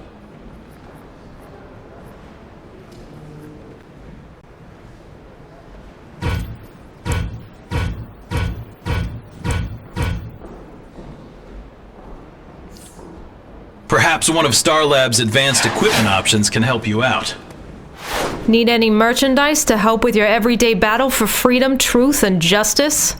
Perhaps one of Star Labs' advanced equipment options can help you out. Need any merchandise to help with your everyday battle for freedom, truth, and justice?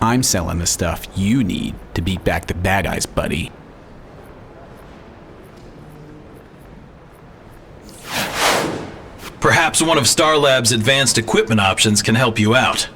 I'm selling the stuff you need to beat back the bad guys, buddy. Perhaps one of Star Labs' advanced equipment options can help you out.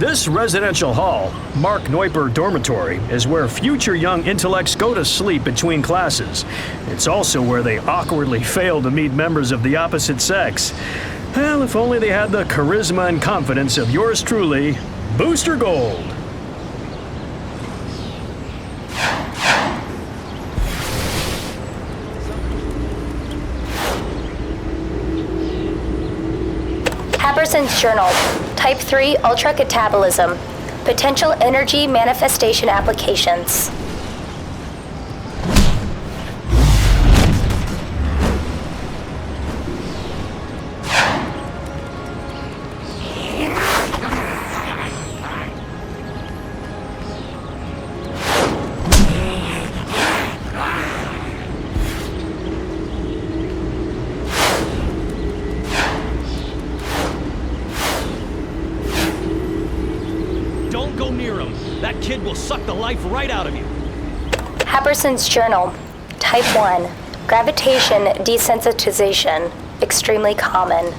This residential hall, Mark Neuper Dormitory, is where future young intellects go to sleep between classes. It's also where they awkwardly fail to meet members of the opposite sex. Well, if only they had the charisma and confidence of yours truly, Booster Gold. Happerson's Journal, Type 3 Ultra Catabolism, Potential Energy Manifestation Applications. Go near him. That kid will suck the life right out of you. Happerson's Journal, Type 1, Gravitation Desensitization, extremely common.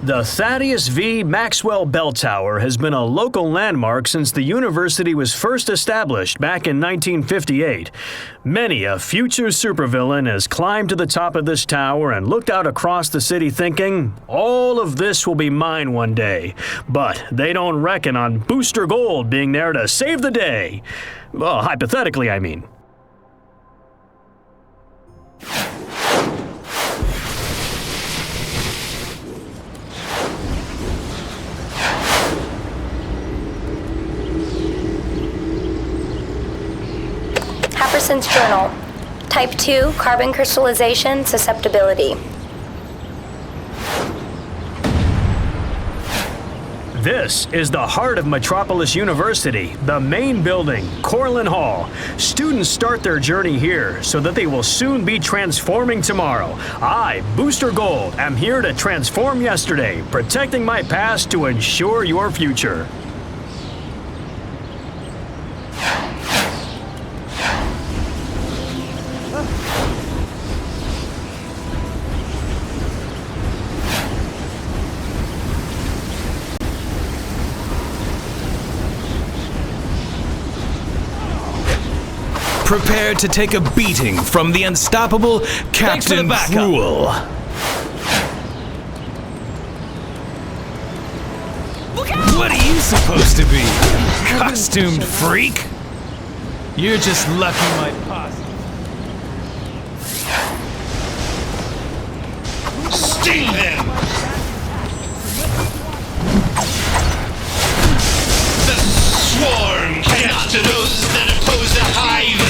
The Thaddeus V. Maxwell Bell Tower has been a local landmark since the university was first established back in 1958. Many a future supervillain has climbed to the top of this tower and looked out across the city thinking, all of this will be mine one day. But they don't reckon on Booster Gold being there to save the day. Well, hypothetically, I mean. Happerson's Journal, Type 2 Carbon Crystallization Susceptibility. This is the heart of Metropolis University, the main building, Corlin Hall. Students start their journey here so that they will soon be transforming tomorrow. I, Booster Gold, am here to transform yesterday, protecting my past to ensure your future. Prepare to take a beating from the unstoppable Captain Cruel. What are you supposed to be? Costumed freak? You're just lucky my posse. Sting them! The swarm cannot to those that oppose the hive.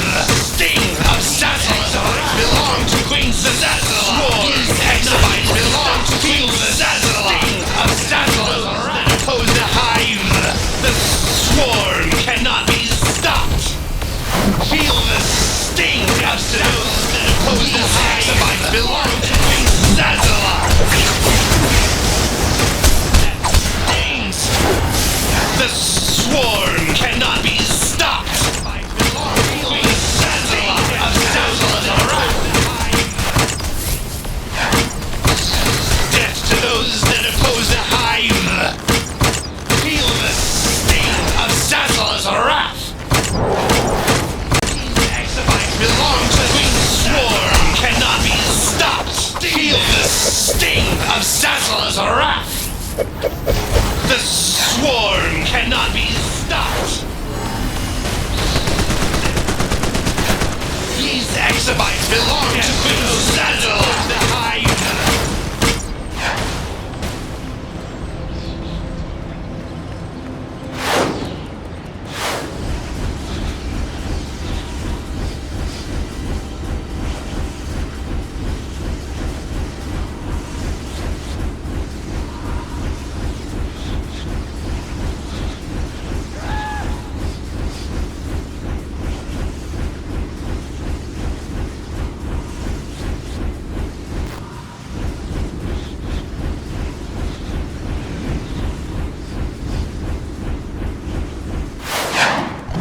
Sting of Sassels belong to Queen Zazzle. Swarm exabytes belong to Queen Zazzle. Sting of Sassels that oppose the hive. The swarm cannot be stopped. Feel the sting of those that oppose the hive. Exabytes belong to Queen Zazzle. Stings. The swarm cannot be stopped. Death to those that oppose the hive. Feel the sting of Zazzle's wrath. Exabytes belong to the Queen Swarm cannot be stopped. Feel the sting of Zazzle's wrath. The swarm cannot be stopped. These exabytes belong to Queen Zazzle. The hive.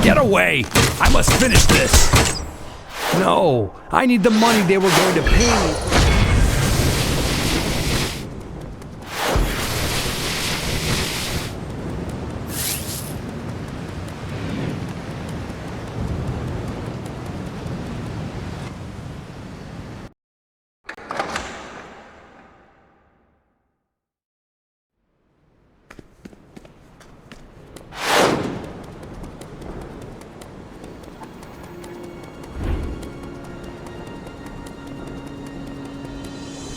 Get away! I must finish this! No, I need the money they were going to pay me.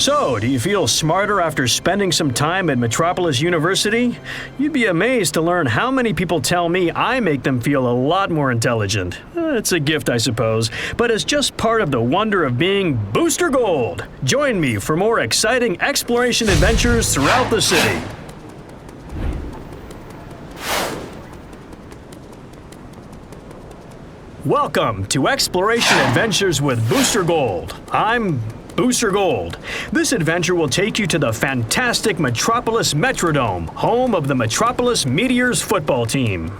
So, do you feel smarter after spending some time at Metropolis University? You'd be amazed to learn how many people tell me I make them feel a lot more intelligent. It's a gift, I suppose, but it's just part of the wonder of being Booster Gold. Join me for more exciting exploration adventures throughout the city. Welcome to Exploration Adventures with Booster Gold. I'm Booster Gold. This adventure will take you to the fantastic Metropolis Metrodome, home of the Metropolis Meteors football team.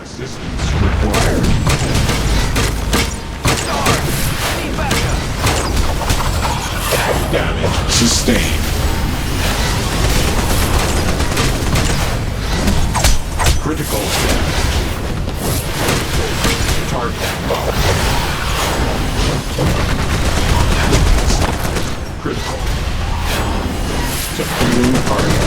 Assistance required. Damage sustained. Critical damage. Target locked. Critical. Subduing target.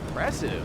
Impressive.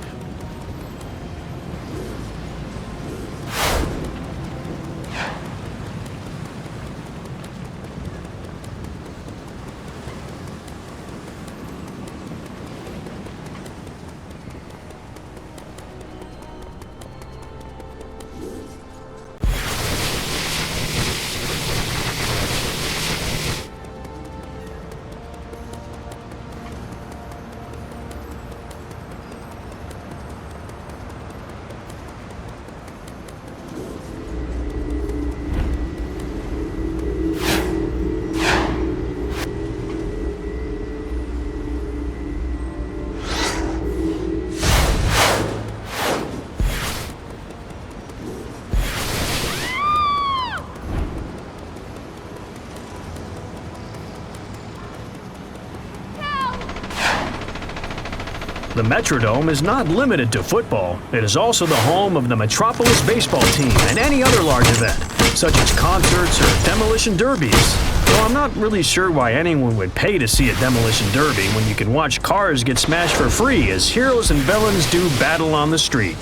The Metrodome is not limited to football. It is also the home of the Metropolis baseball team and any other large event, such as concerts or demolition derbies. Though I'm not really sure why anyone would pay to see a demolition derby when you can watch cars get smashed for free as heroes and villains do battle on the street.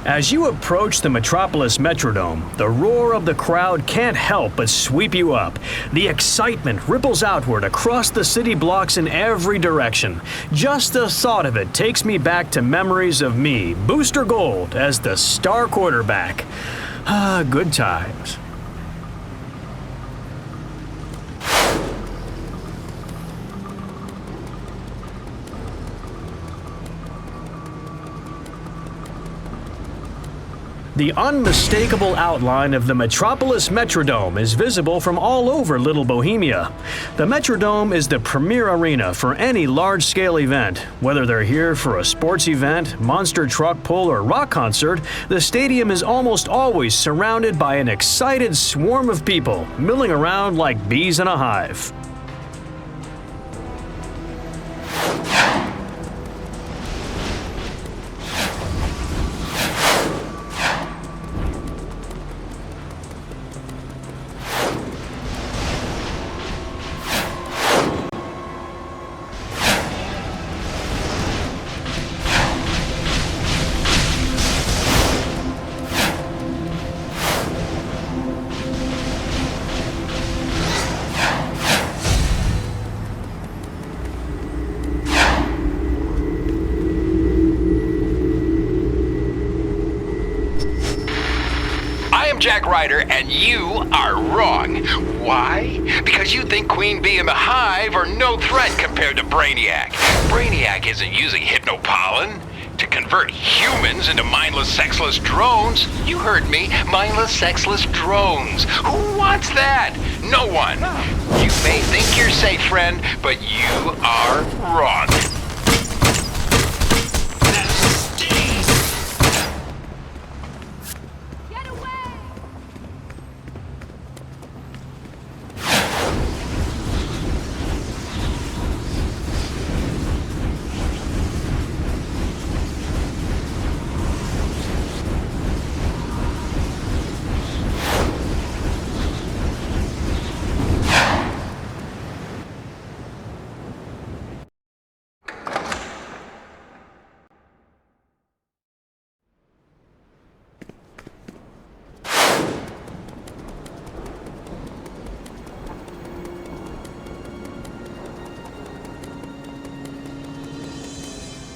As you approach the Metropolis Metrodome, the roar of the crowd can't help but sweep you up. The excitement ripples outward across the city blocks in every direction. Just the thought of it takes me back to memories of me, Booster Gold, as the star quarterback. Ah, good times. The unmistakable outline of the Metropolis Metrodome is visible from all over Little Bohemia. The Metrodome is the premier arena for any large-scale event. Whether they're here for a sports event, monster truck pull, or rock concert, the stadium is almost always surrounded by an excited swarm of people milling around like bees in a hive. Jack Ryder, and you are wrong. Why? Because you think Queen Bee and the Hive are no threat compared to Brainiac. Brainiac isn't using hypnopollen to convert humans into mindless, sexless drones. You heard me, mindless, sexless drones. Who wants that? No one. You may think you're safe, friend, but you are wrong.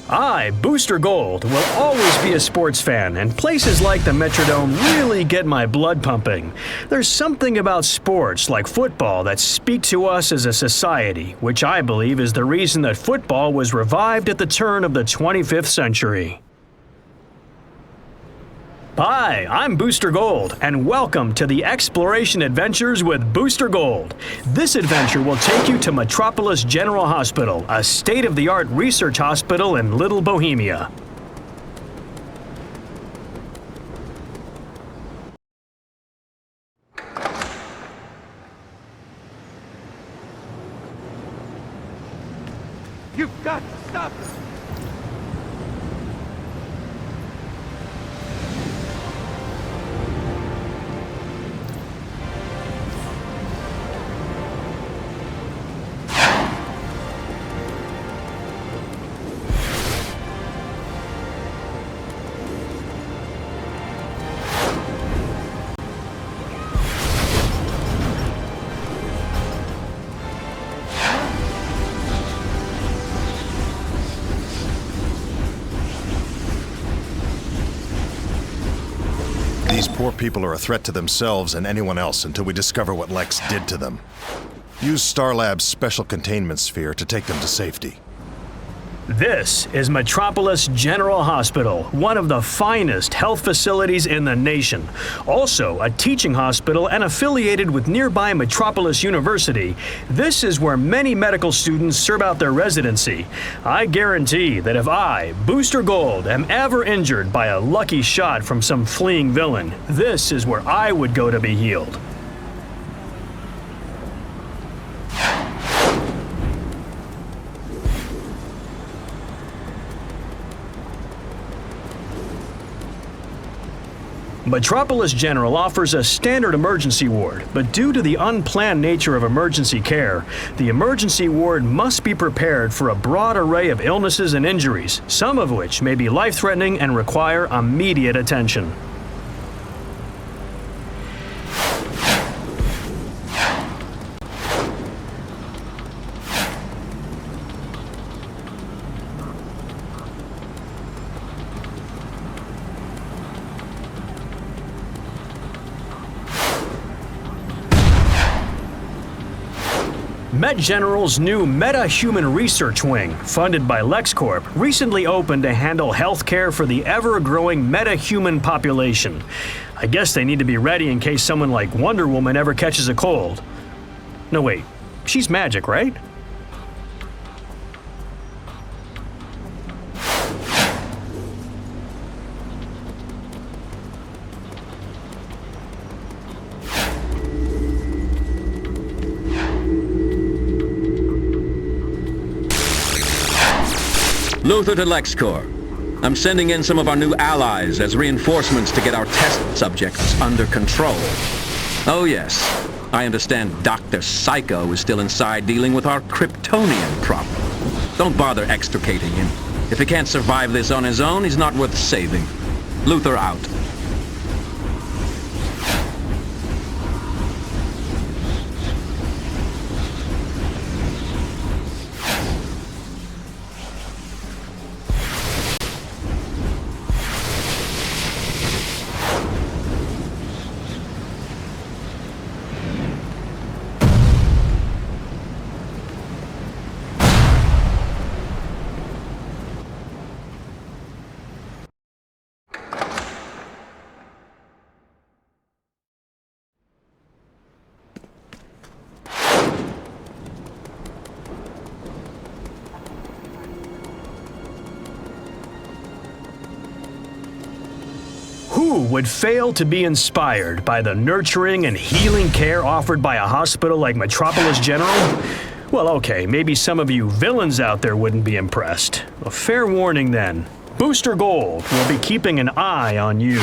I, Booster Gold, will always be a sports fan, and places like the Metrodome really get my blood pumping. There's something about sports, like football, that speak to us as a society, which I believe is the reason that football was revived at the turn of the 25th century. Hi, I'm Booster Gold, and welcome to the Exploration Adventures with Booster Gold. This adventure will take you to Metropolis General Hospital, a state-of-the-art research hospital in Little Bohemia. You've got to stop it! These poor people are a threat to themselves and anyone else until we discover what Lex did to them. Use Starlab's special containment sphere to take them to safety. This is Metropolis General Hospital, one of the finest health facilities in the nation. Also a teaching hospital and affiliated with nearby Metropolis University, this is where many medical students serve out their residency. I guarantee that if I, Booster Gold, am ever injured by a lucky shot from some fleeing villain, this is where I would go to be healed. Metropolis General offers a standard emergency ward, but due to the unplanned nature of emergency care, the emergency ward must be prepared for a broad array of illnesses and injuries, some of which may be life-threatening and require immediate attention. Met General's new Meta-Human Research Wing, funded by LexCorp, recently opened to handle healthcare for the ever-growing meta-human population. I guess they need to be ready in case someone like Wonder Woman ever catches a cold. No, wait. She's magic, right? Luther to LexCorp. I'm sending in some of our new allies as reinforcements to get our test subjects under control. Oh yes, I understand Dr. Psycho is still inside dealing with our Kryptonian problem. Don't bother extricating him. If he can't survive this on his own, he's not worth saving. Luther out. Who would fail to be inspired by the nurturing and healing care offered by a hospital like Metropolis General? Well, okay, maybe some of you villains out there wouldn't be impressed. A fair warning then. Booster Gold will be keeping an eye on you.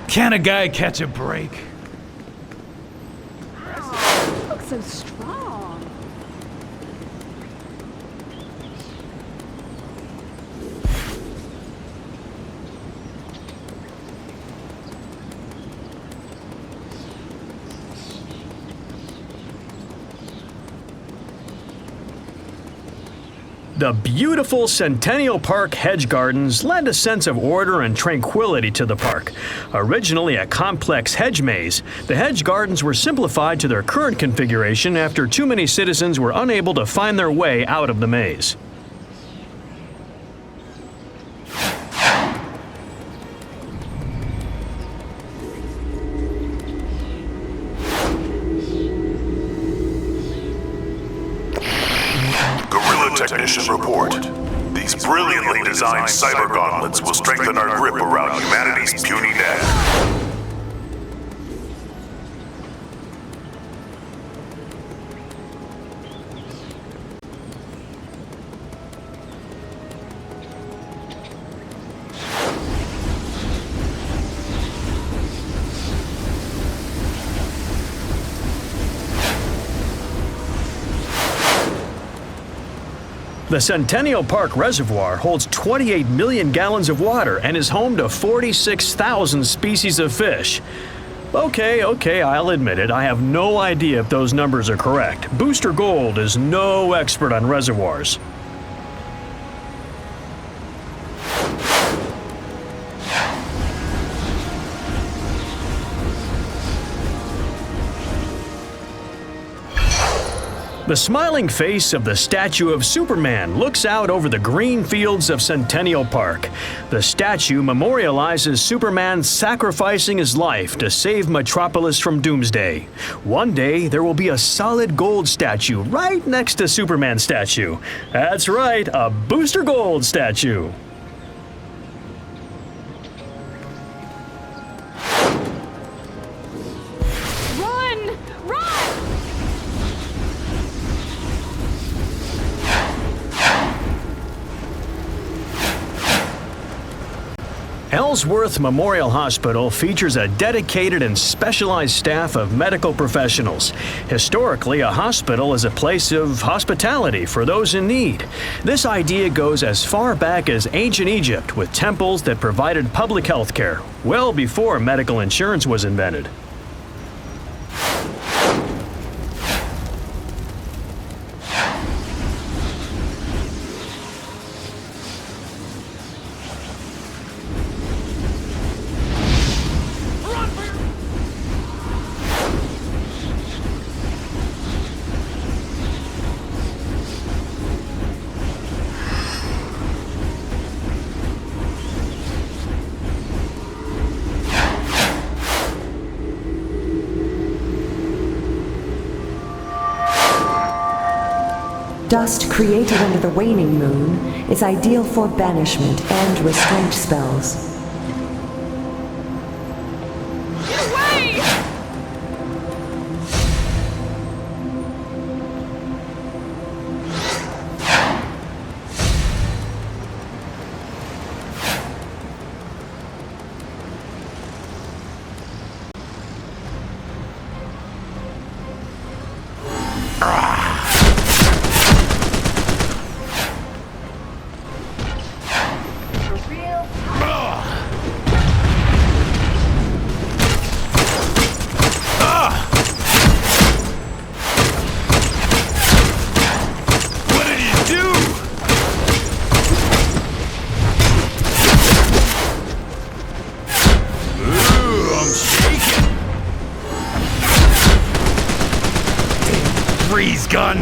Can a guy catch a break? You look so strong. The beautiful Centennial Park hedge gardens lend a sense of order and tranquility to the park. Originally a complex hedge maze, the hedge gardens were simplified to their current configuration after too many citizens were unable to find their way out of the maze. Technician report. These brilliantly designed cyber gauntlets will strengthen our grip around humanity's puny net. The Centennial Park Reservoir holds 28 million gallons of water and is home to 46,000 species of fish. Okay, I'll admit it. I have no idea if those numbers are correct. Booster Gold is no expert on reservoirs. The smiling face of the statue of Superman looks out over the green fields of Centennial Park. The statue memorializes Superman sacrificing his life to save Metropolis from doomsday. One day, there will be a solid gold statue right next to Superman's statue. That's right, a Booster Gold statue. Ellsworth Memorial Hospital features a dedicated and specialized staff of medical professionals. Historically, a hospital is a place of hospitality for those in need. This idea goes as far back as ancient Egypt, with temples that provided public health care, well before medical insurance was invented. Dust created under the waning moon is ideal for banishment and restraint spells. Freeze gun!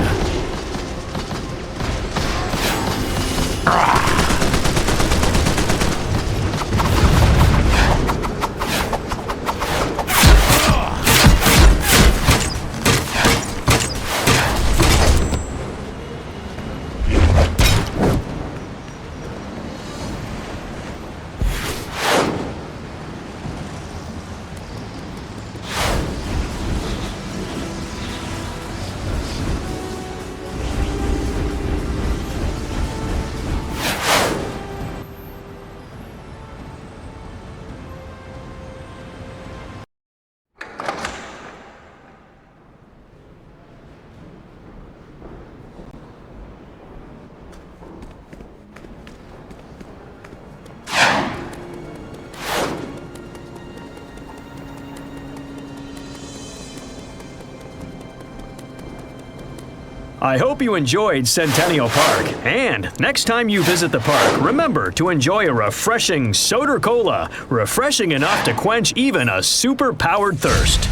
I hope you enjoyed Centennial Park, and next time you visit the park, remember to enjoy a refreshing soda cola, refreshing enough to quench even a super-powered thirst.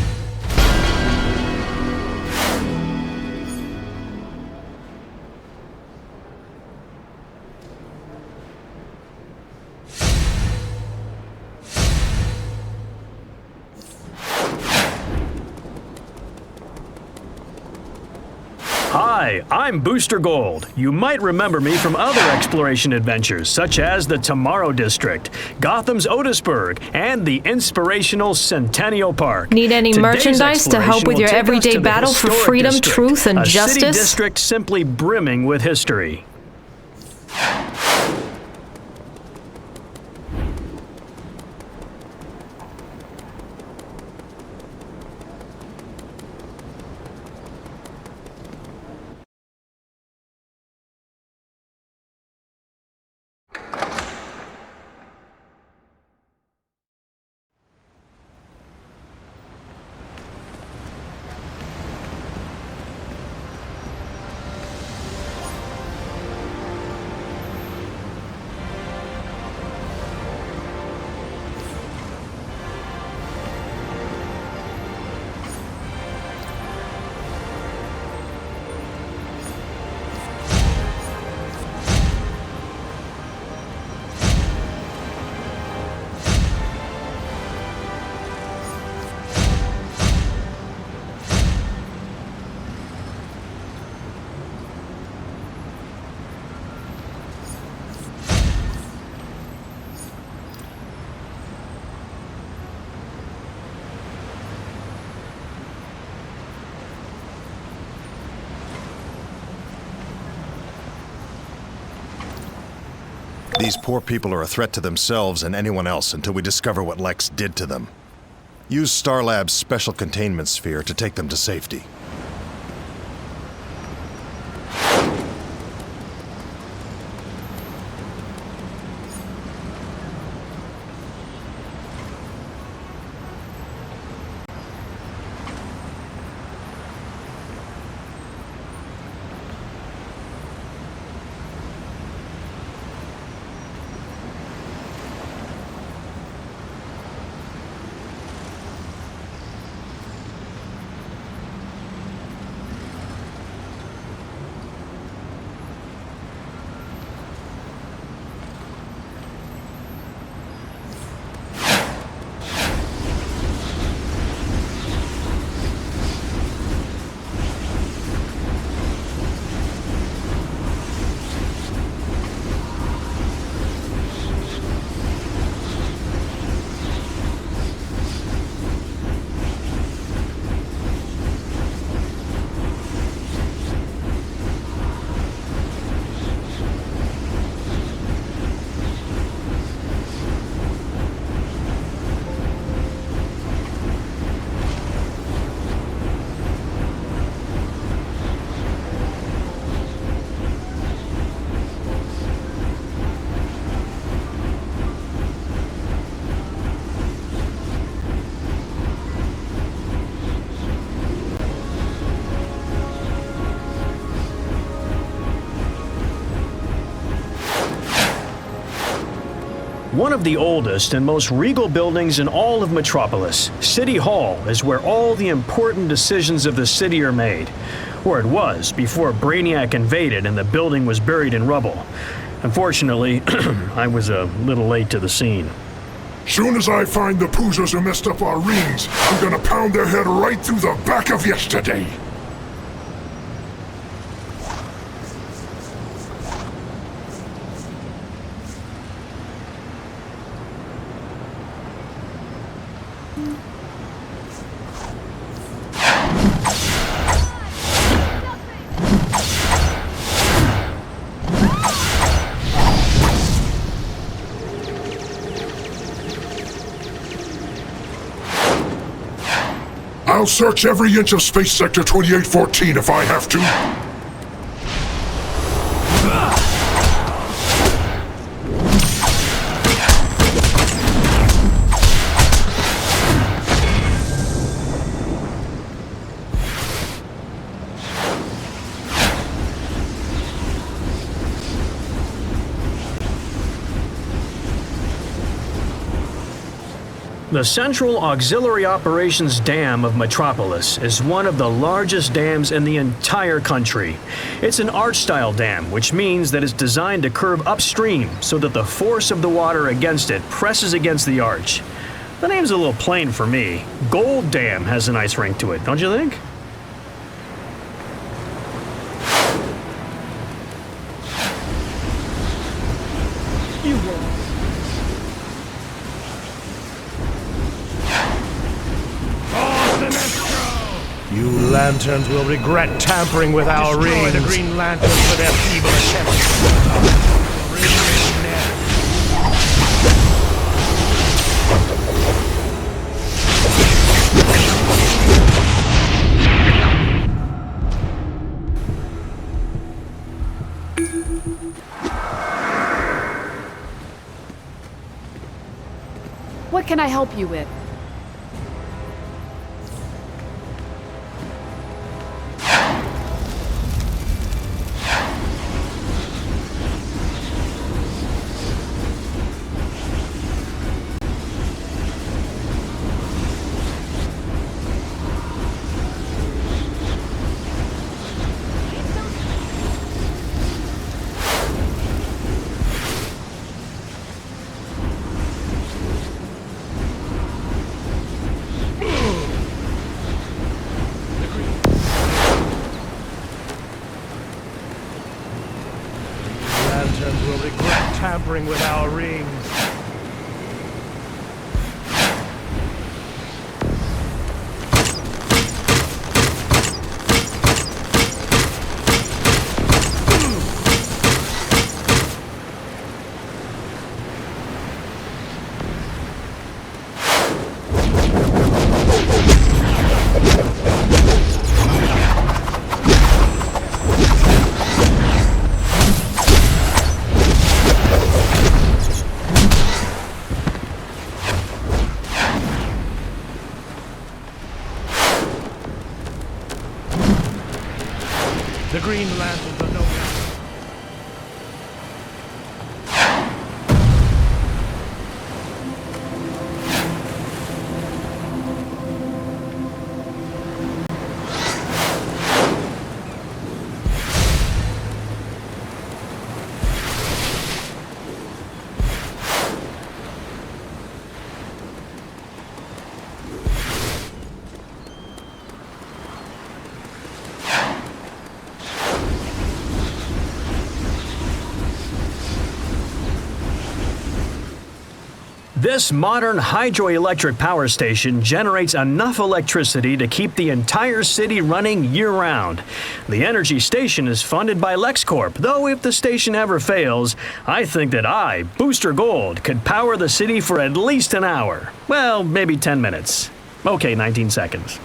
Hi, I'm Booster Gold. You might remember me from other exploration adventures, such as the Tomorrow District, Gotham's Otisburg, and the inspirational Centennial Park. Need any Today's merchandise to help exploration with will your take us everyday to the battle for Historic freedom, District, truth, and a city justice? district simply brimming with history. These poor people are a threat to themselves and anyone else until we discover what Lex did to them. Use Starlab's special containment sphere to take them to safety. One of the oldest and most regal buildings in all of Metropolis, City Hall, is where all the important decisions of the city are made. Or it was, before Brainiac invaded and the building was buried in rubble. Unfortunately, I was a little late to the scene. Soon as I find the poozers who messed up our rings, I'm gonna pound their head right through the back of yesterday. I'll search every inch of Space Sector 2814 if I have to. The Central Auxiliary Operations Dam of Metropolis is one of the largest dams in the entire country. It's an arch-style dam, which means that it's designed to curve upstream so that the force of the water against it presses against the arch. The name's a little plain for me. Gold Dam has a nice ring to it, don't you think? You lanterns will regret tampering with our rings. Destroy the Green Lanterns for their feeble attempts. What can I help you with? Lanterns will regret tampering with our rings. This modern hydroelectric power station generates enough electricity to keep the entire city running year-round. The energy station is funded by LexCorp, though if the station ever fails, I think that I, Booster Gold, could power the city for at least an hour. Well, maybe 10 minutes. Okay, 19 seconds.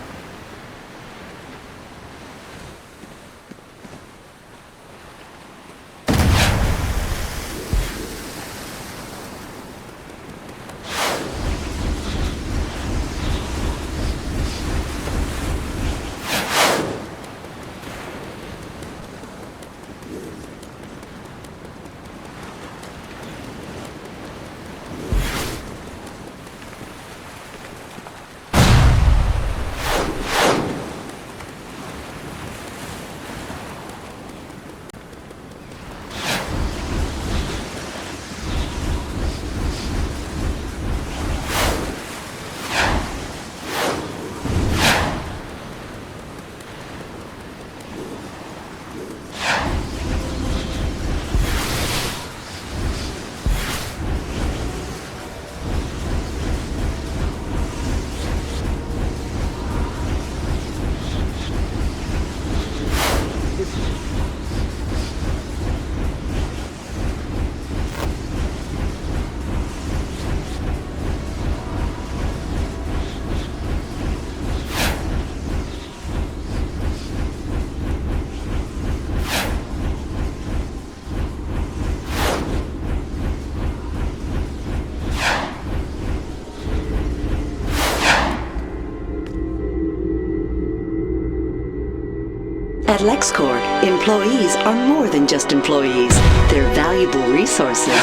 At LexCorp, employees are more than just employees. They're valuable resources.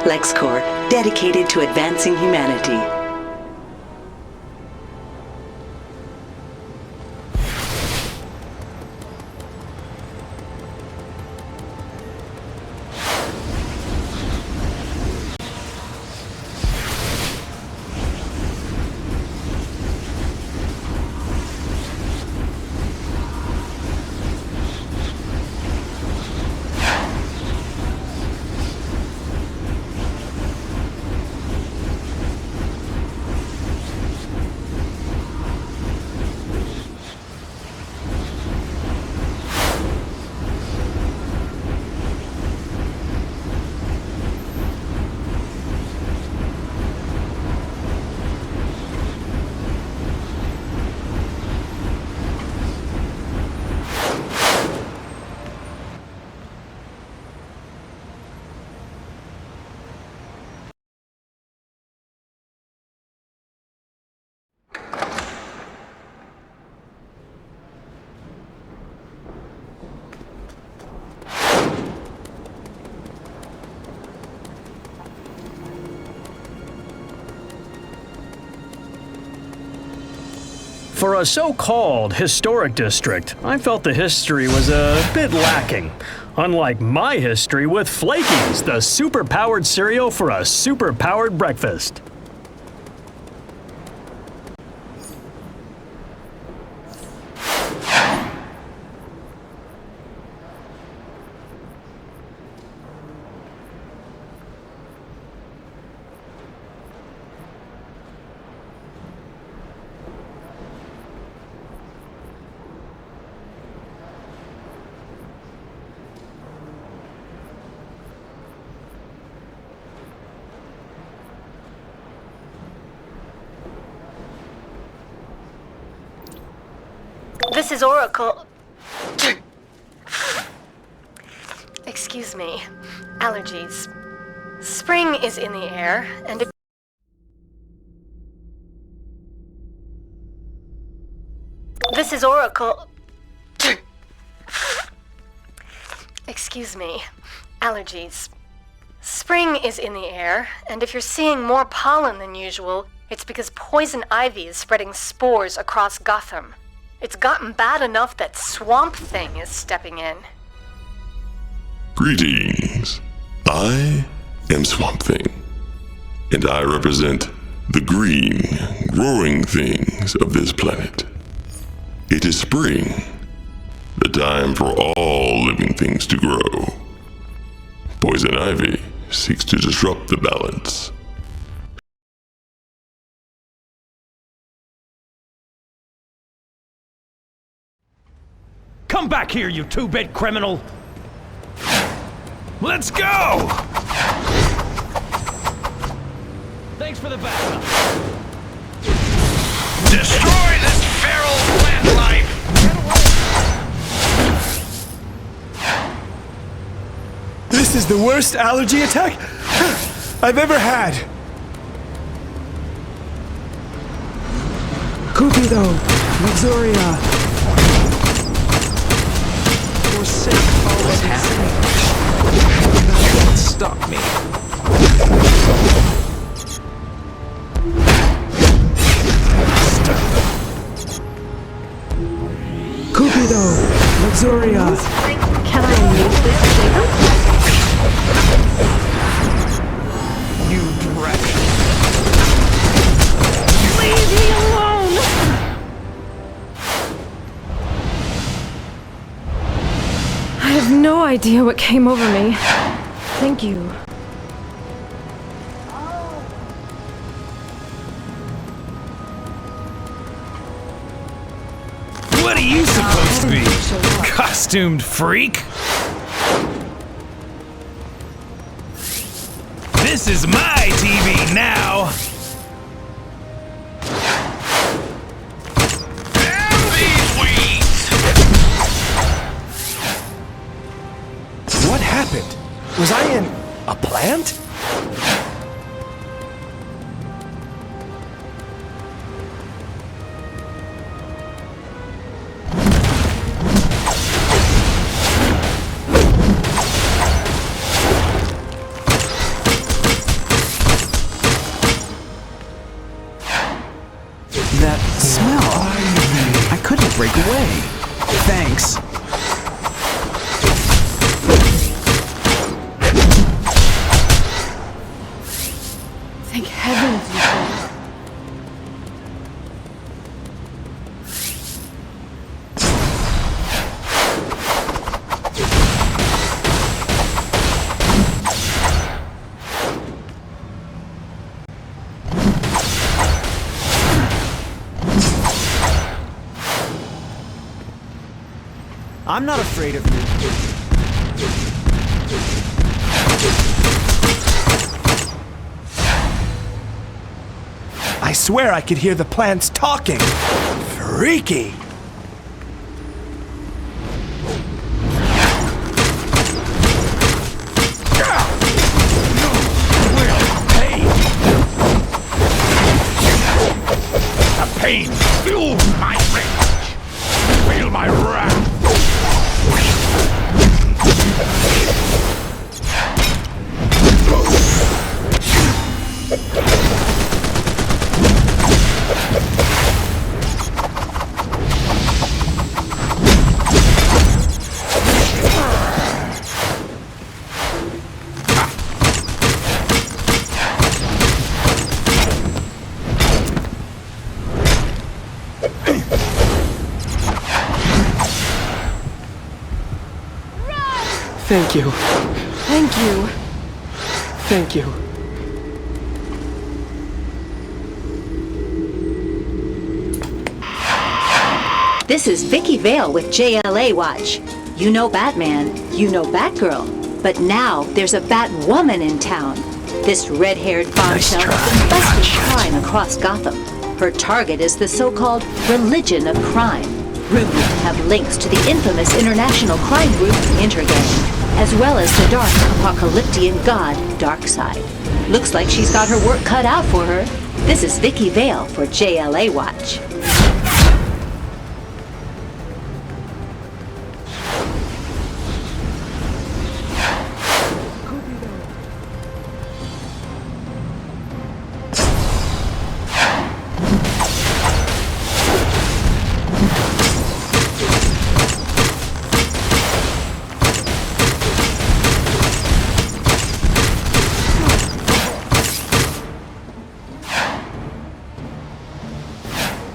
LexCorp, dedicated to advancing humanity. For a so-called historic district, I felt the history was a bit lacking. Unlike my history with Flakies, the super-powered cereal for a super-powered breakfast. This is Oracle. Excuse me. Allergies. Spring is in the air, and This is Oracle. Excuse me. Allergies. Spring is in the air, and if you're seeing more pollen than usual, it's because poison ivy is spreading spores across Gotham. It's gotten bad enough that Swamp Thing is stepping in. Greetings. I am Swamp Thing, and I represent the green, growing things of this planet. It is spring, the time for all living things to grow. Poison ivy seeks to disrupt the balance. Come back here, you two-bit criminal! Let's go! Thanks for the backup. Destroy this feral plant life! This is the worst allergy attack I've ever had. Cupido, Luxuria. Forsake all that is happening. Nothing can stop me. Cupido, Luxuria. Can I make this bigger? You dreck. Leave me alone! I have no idea what came over me. Thank you. What are you supposed to be? Costumed freak? This is my TV now! Damn these weeds! What happened? Was I in a plant? That smell. I couldn't break away. Thanks. Thank heavens you did. I'm not afraid of you. I swear I could hear the plants talking. Freaky. The pain fuels my rage. Feel my wrath. Thank you. Thank you. Thank you. This is Vicky Vale with JLA Watch. You know Batman, you know Batgirl, but now there's a Batwoman in town. This red-haired bombshell has been busting crime across Gotham. Her target is the so-called religion of crime, rumored to have links to the infamous international crime group Intergang, as well as the dark apocalyptian god Darkseid. Looks like she's got her work cut out for her. This is Vicky Vale for JLA Watch.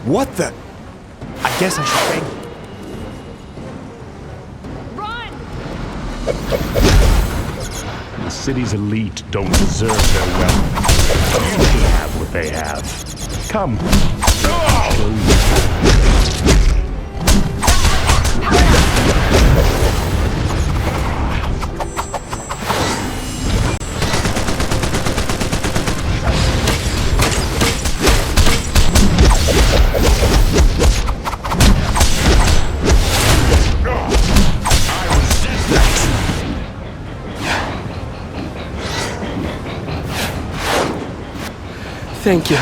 What the? I guess I should thank you. The city's elite don't deserve their wealth. We have what they have. Come. I'll show you. Thank you.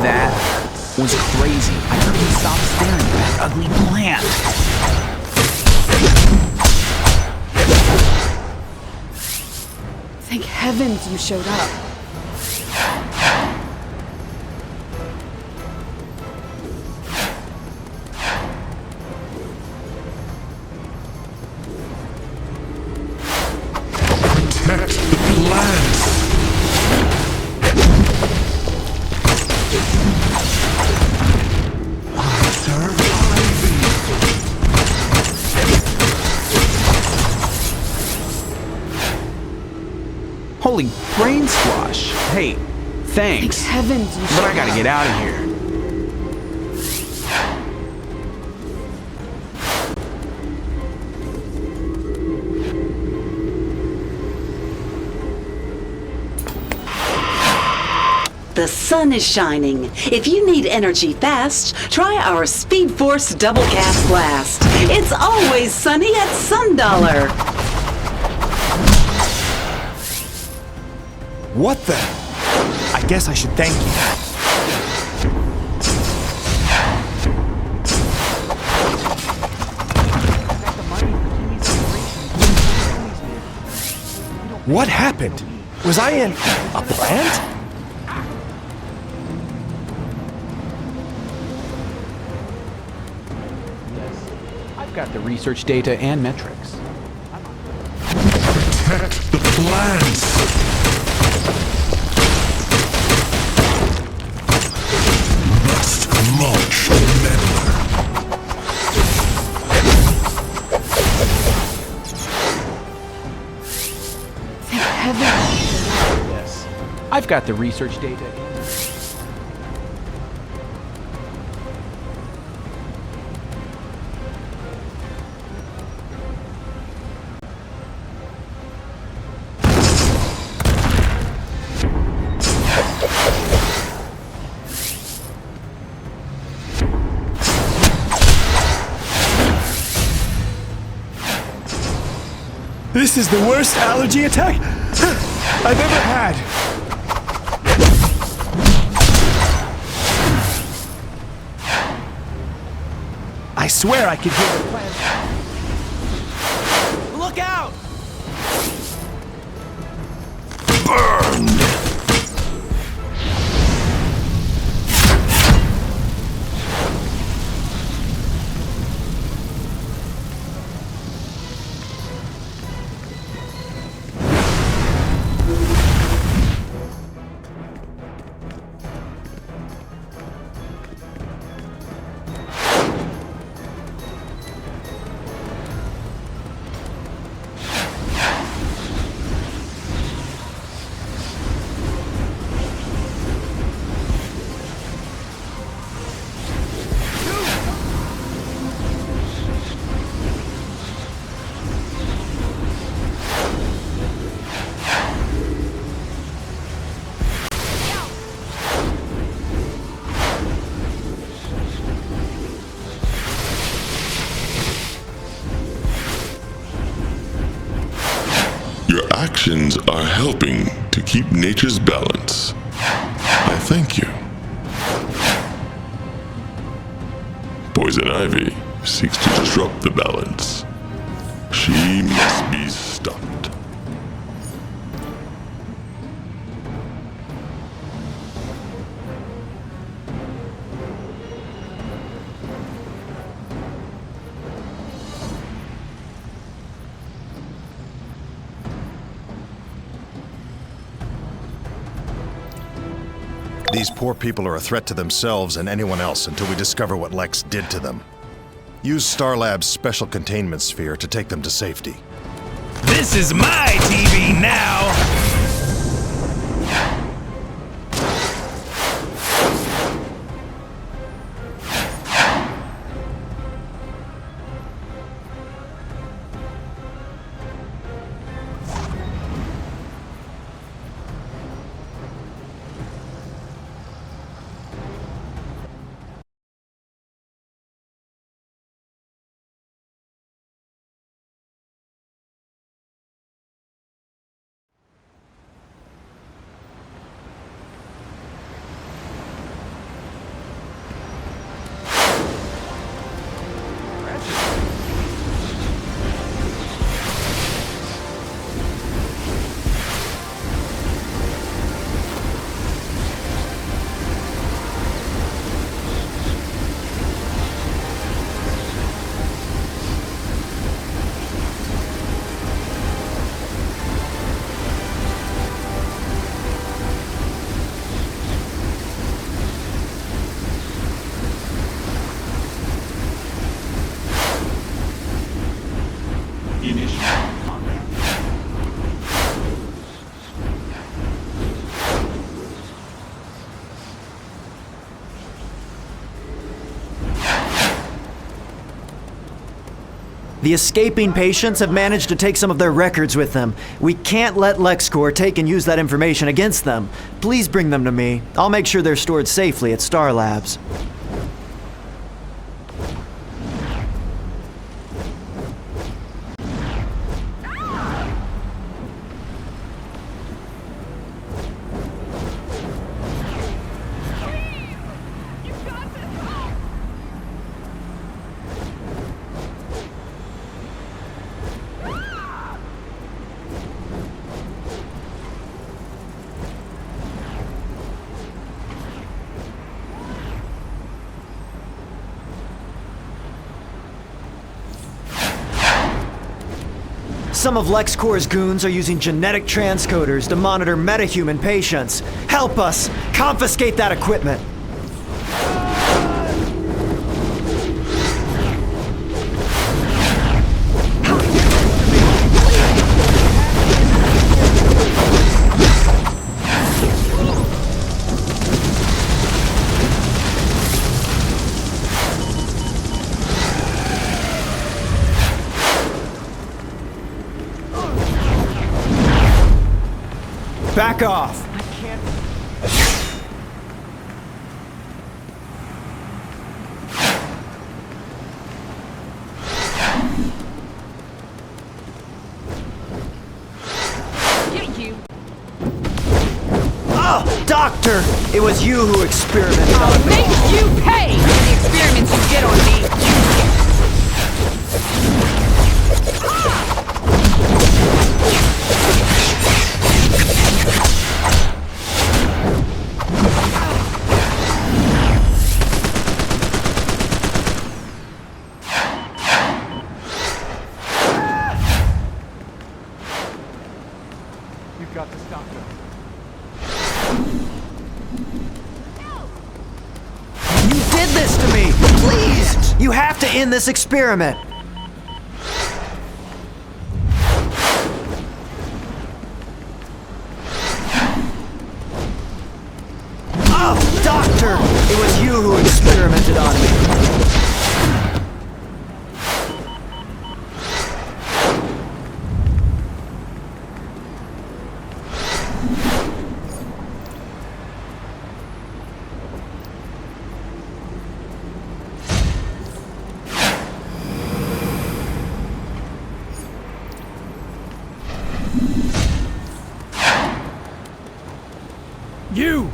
That was crazy. I couldn't stop staring at that ugly plant. Thank heavens you showed up. Protect the plants! Holy brain squash. Hey, thanks. Thank heavens you But showed I gotta up. get out of here. The sun is shining. If you need energy fast, try our Speed Force Double Gas Blast. It's always sunny at Sundollar. What the? I guess I should thank you. What happened? Was I in a plant? I've got the research data and metrics. Protect the plants! Must mulch the meddler. Thank heavens. Yes. I've got the research data. This is the worst allergy attack I've ever had. I swear I could hear the plant. Look out! Burned! Your actions are helping to keep nature's balance. I thank you. Poison Ivy seeks to disrupt the balance. She must be stopped. These poor people are a threat to themselves and anyone else until we discover what Lex did to them. Use Starlab's special containment sphere to take them to safety. This is my TV now! The escaping patients have managed to take some of their records with them. We can't let LexCorp take and use that information against them. Please bring them to me. I'll make sure they're stored safely at Star Labs. Some of LexCorp's goons are using genetic transcoders to monitor metahuman patients. Help us! Confiscate that equipment! Back off! I can't... Get you! Oh, Doctor! It was you who experimented I'll on me! make you pay for the experiments you did on me! You've got to stop them. You did this to me! Please! You have to end this experiment! Oh, Doctor! It was you who experimented on me. You!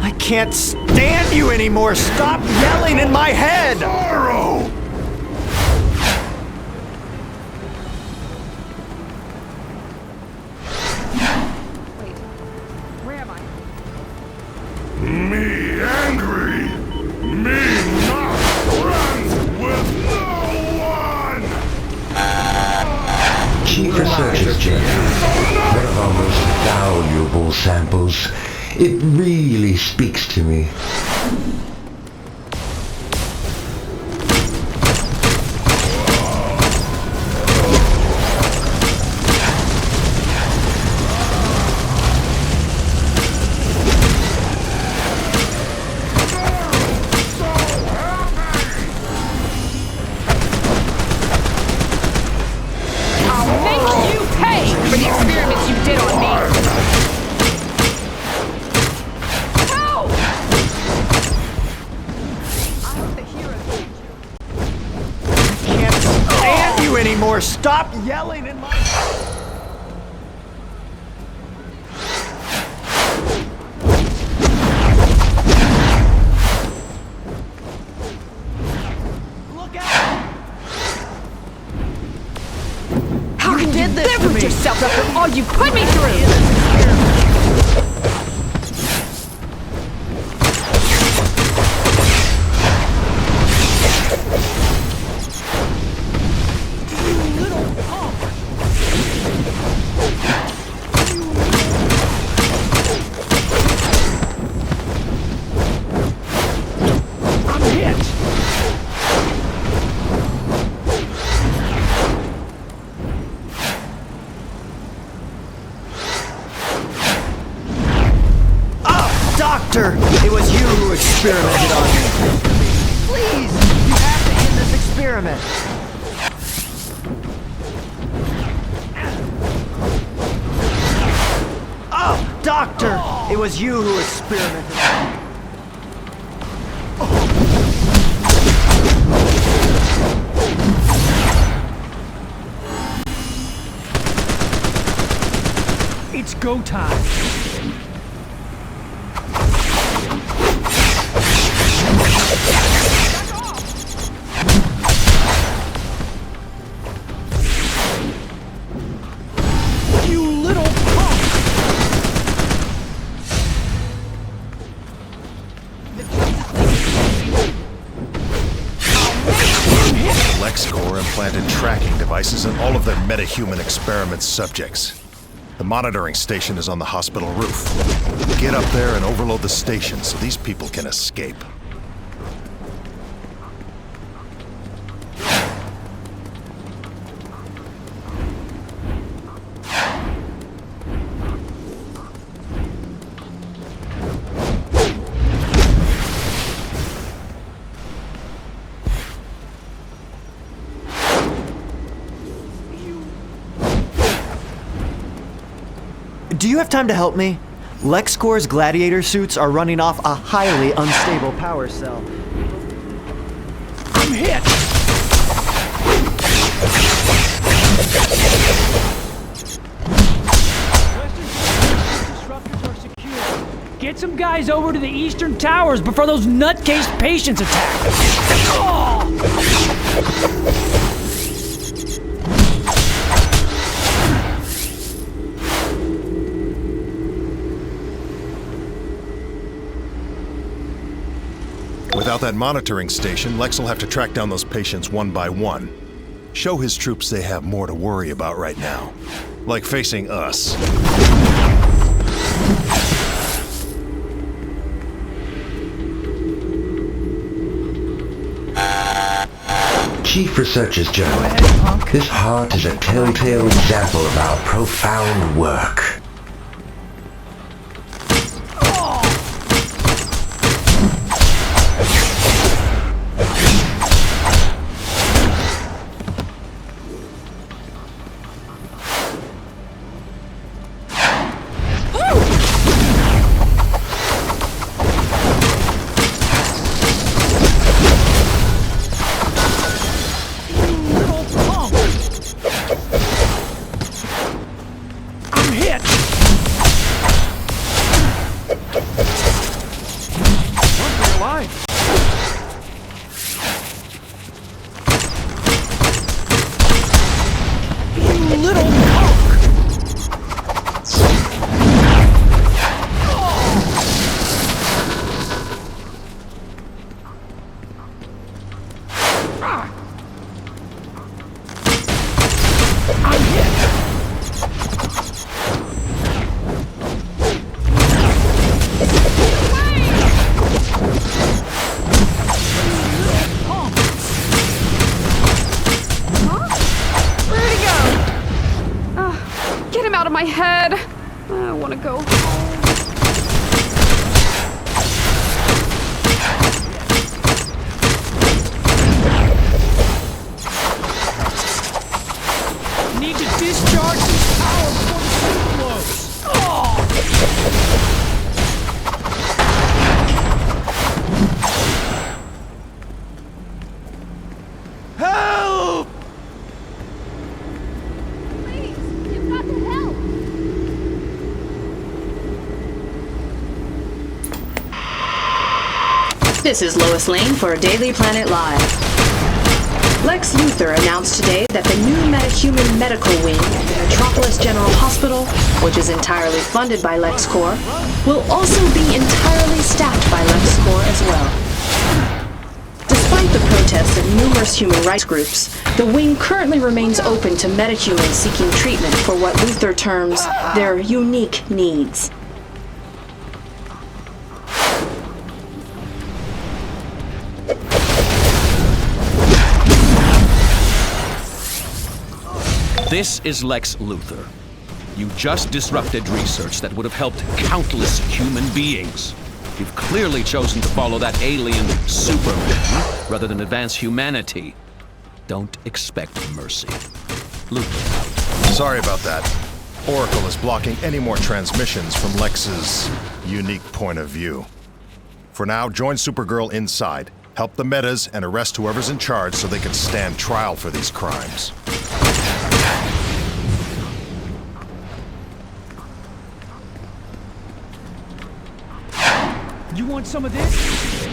I can't stand you anymore! Stop yelling in my head! Bizarro! Me angry! Me not friends with no one! Keep the searches, Jim. One of our most valuable samples. It really speaks to me. I'll make you pay for the experiments you did on me! Help! I hope the heroes get you. I can't stand you anymore! Stop yelling in my... Look out! How can you this to live with me? yourself after all you put me through? I'm hit! Doctor, it was you who experimented on me. Please, you have to end this experiment. Oh, Doctor, it was you who experimented on me. It's go time. You little punk! LexCorp implanted tracking devices in all of their metahuman experiment subjects. The monitoring station is on the hospital roof. Get up there and overload the station so these people can escape. Do you have time to help me? LexCorp's gladiator suits are running off a highly unstable power cell. I'm hit! Disruptors are secure. Get some guys over to the eastern towers before those nutcase patients attack. Oh! Without that monitoring station, Lex will have to track down those patients one by one. Show his troops they have more to worry about right now. Like facing us. Chief Researchers General, this heart is a telltale example of our profound work. My head. I want to go home. Need to discharge this power before the suit blows. Oh! Help! This is Lois Lane for Daily Planet Live. Lex Luthor announced today that the new metahuman medical wing at the Metropolis General Hospital, which is entirely funded by LexCorp, will also be entirely staffed by LexCorp as well. Despite the protests of numerous human rights groups, the wing currently remains open to metahumans seeking treatment for what Luthor terms their unique needs. This is Lex Luthor. You just disrupted research that would have helped countless human beings. You've clearly chosen to follow that alien Superman rather than advance humanity. Don't expect mercy. Luther. Sorry about that. Oracle is blocking any more transmissions from Lex's unique point of view. For now, join Supergirl inside. Help the Metas and arrest whoever's in charge so they can stand trial for these crimes. You want some of this?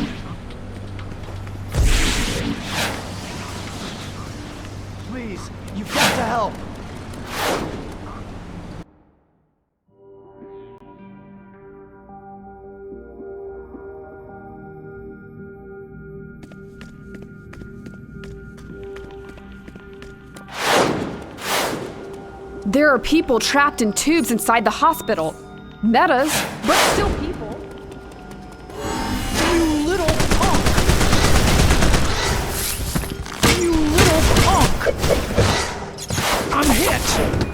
Please, you've got to help. There are people trapped in tubes inside the hospital. Metas, but still people. You little punk! You little punk! I'm hit!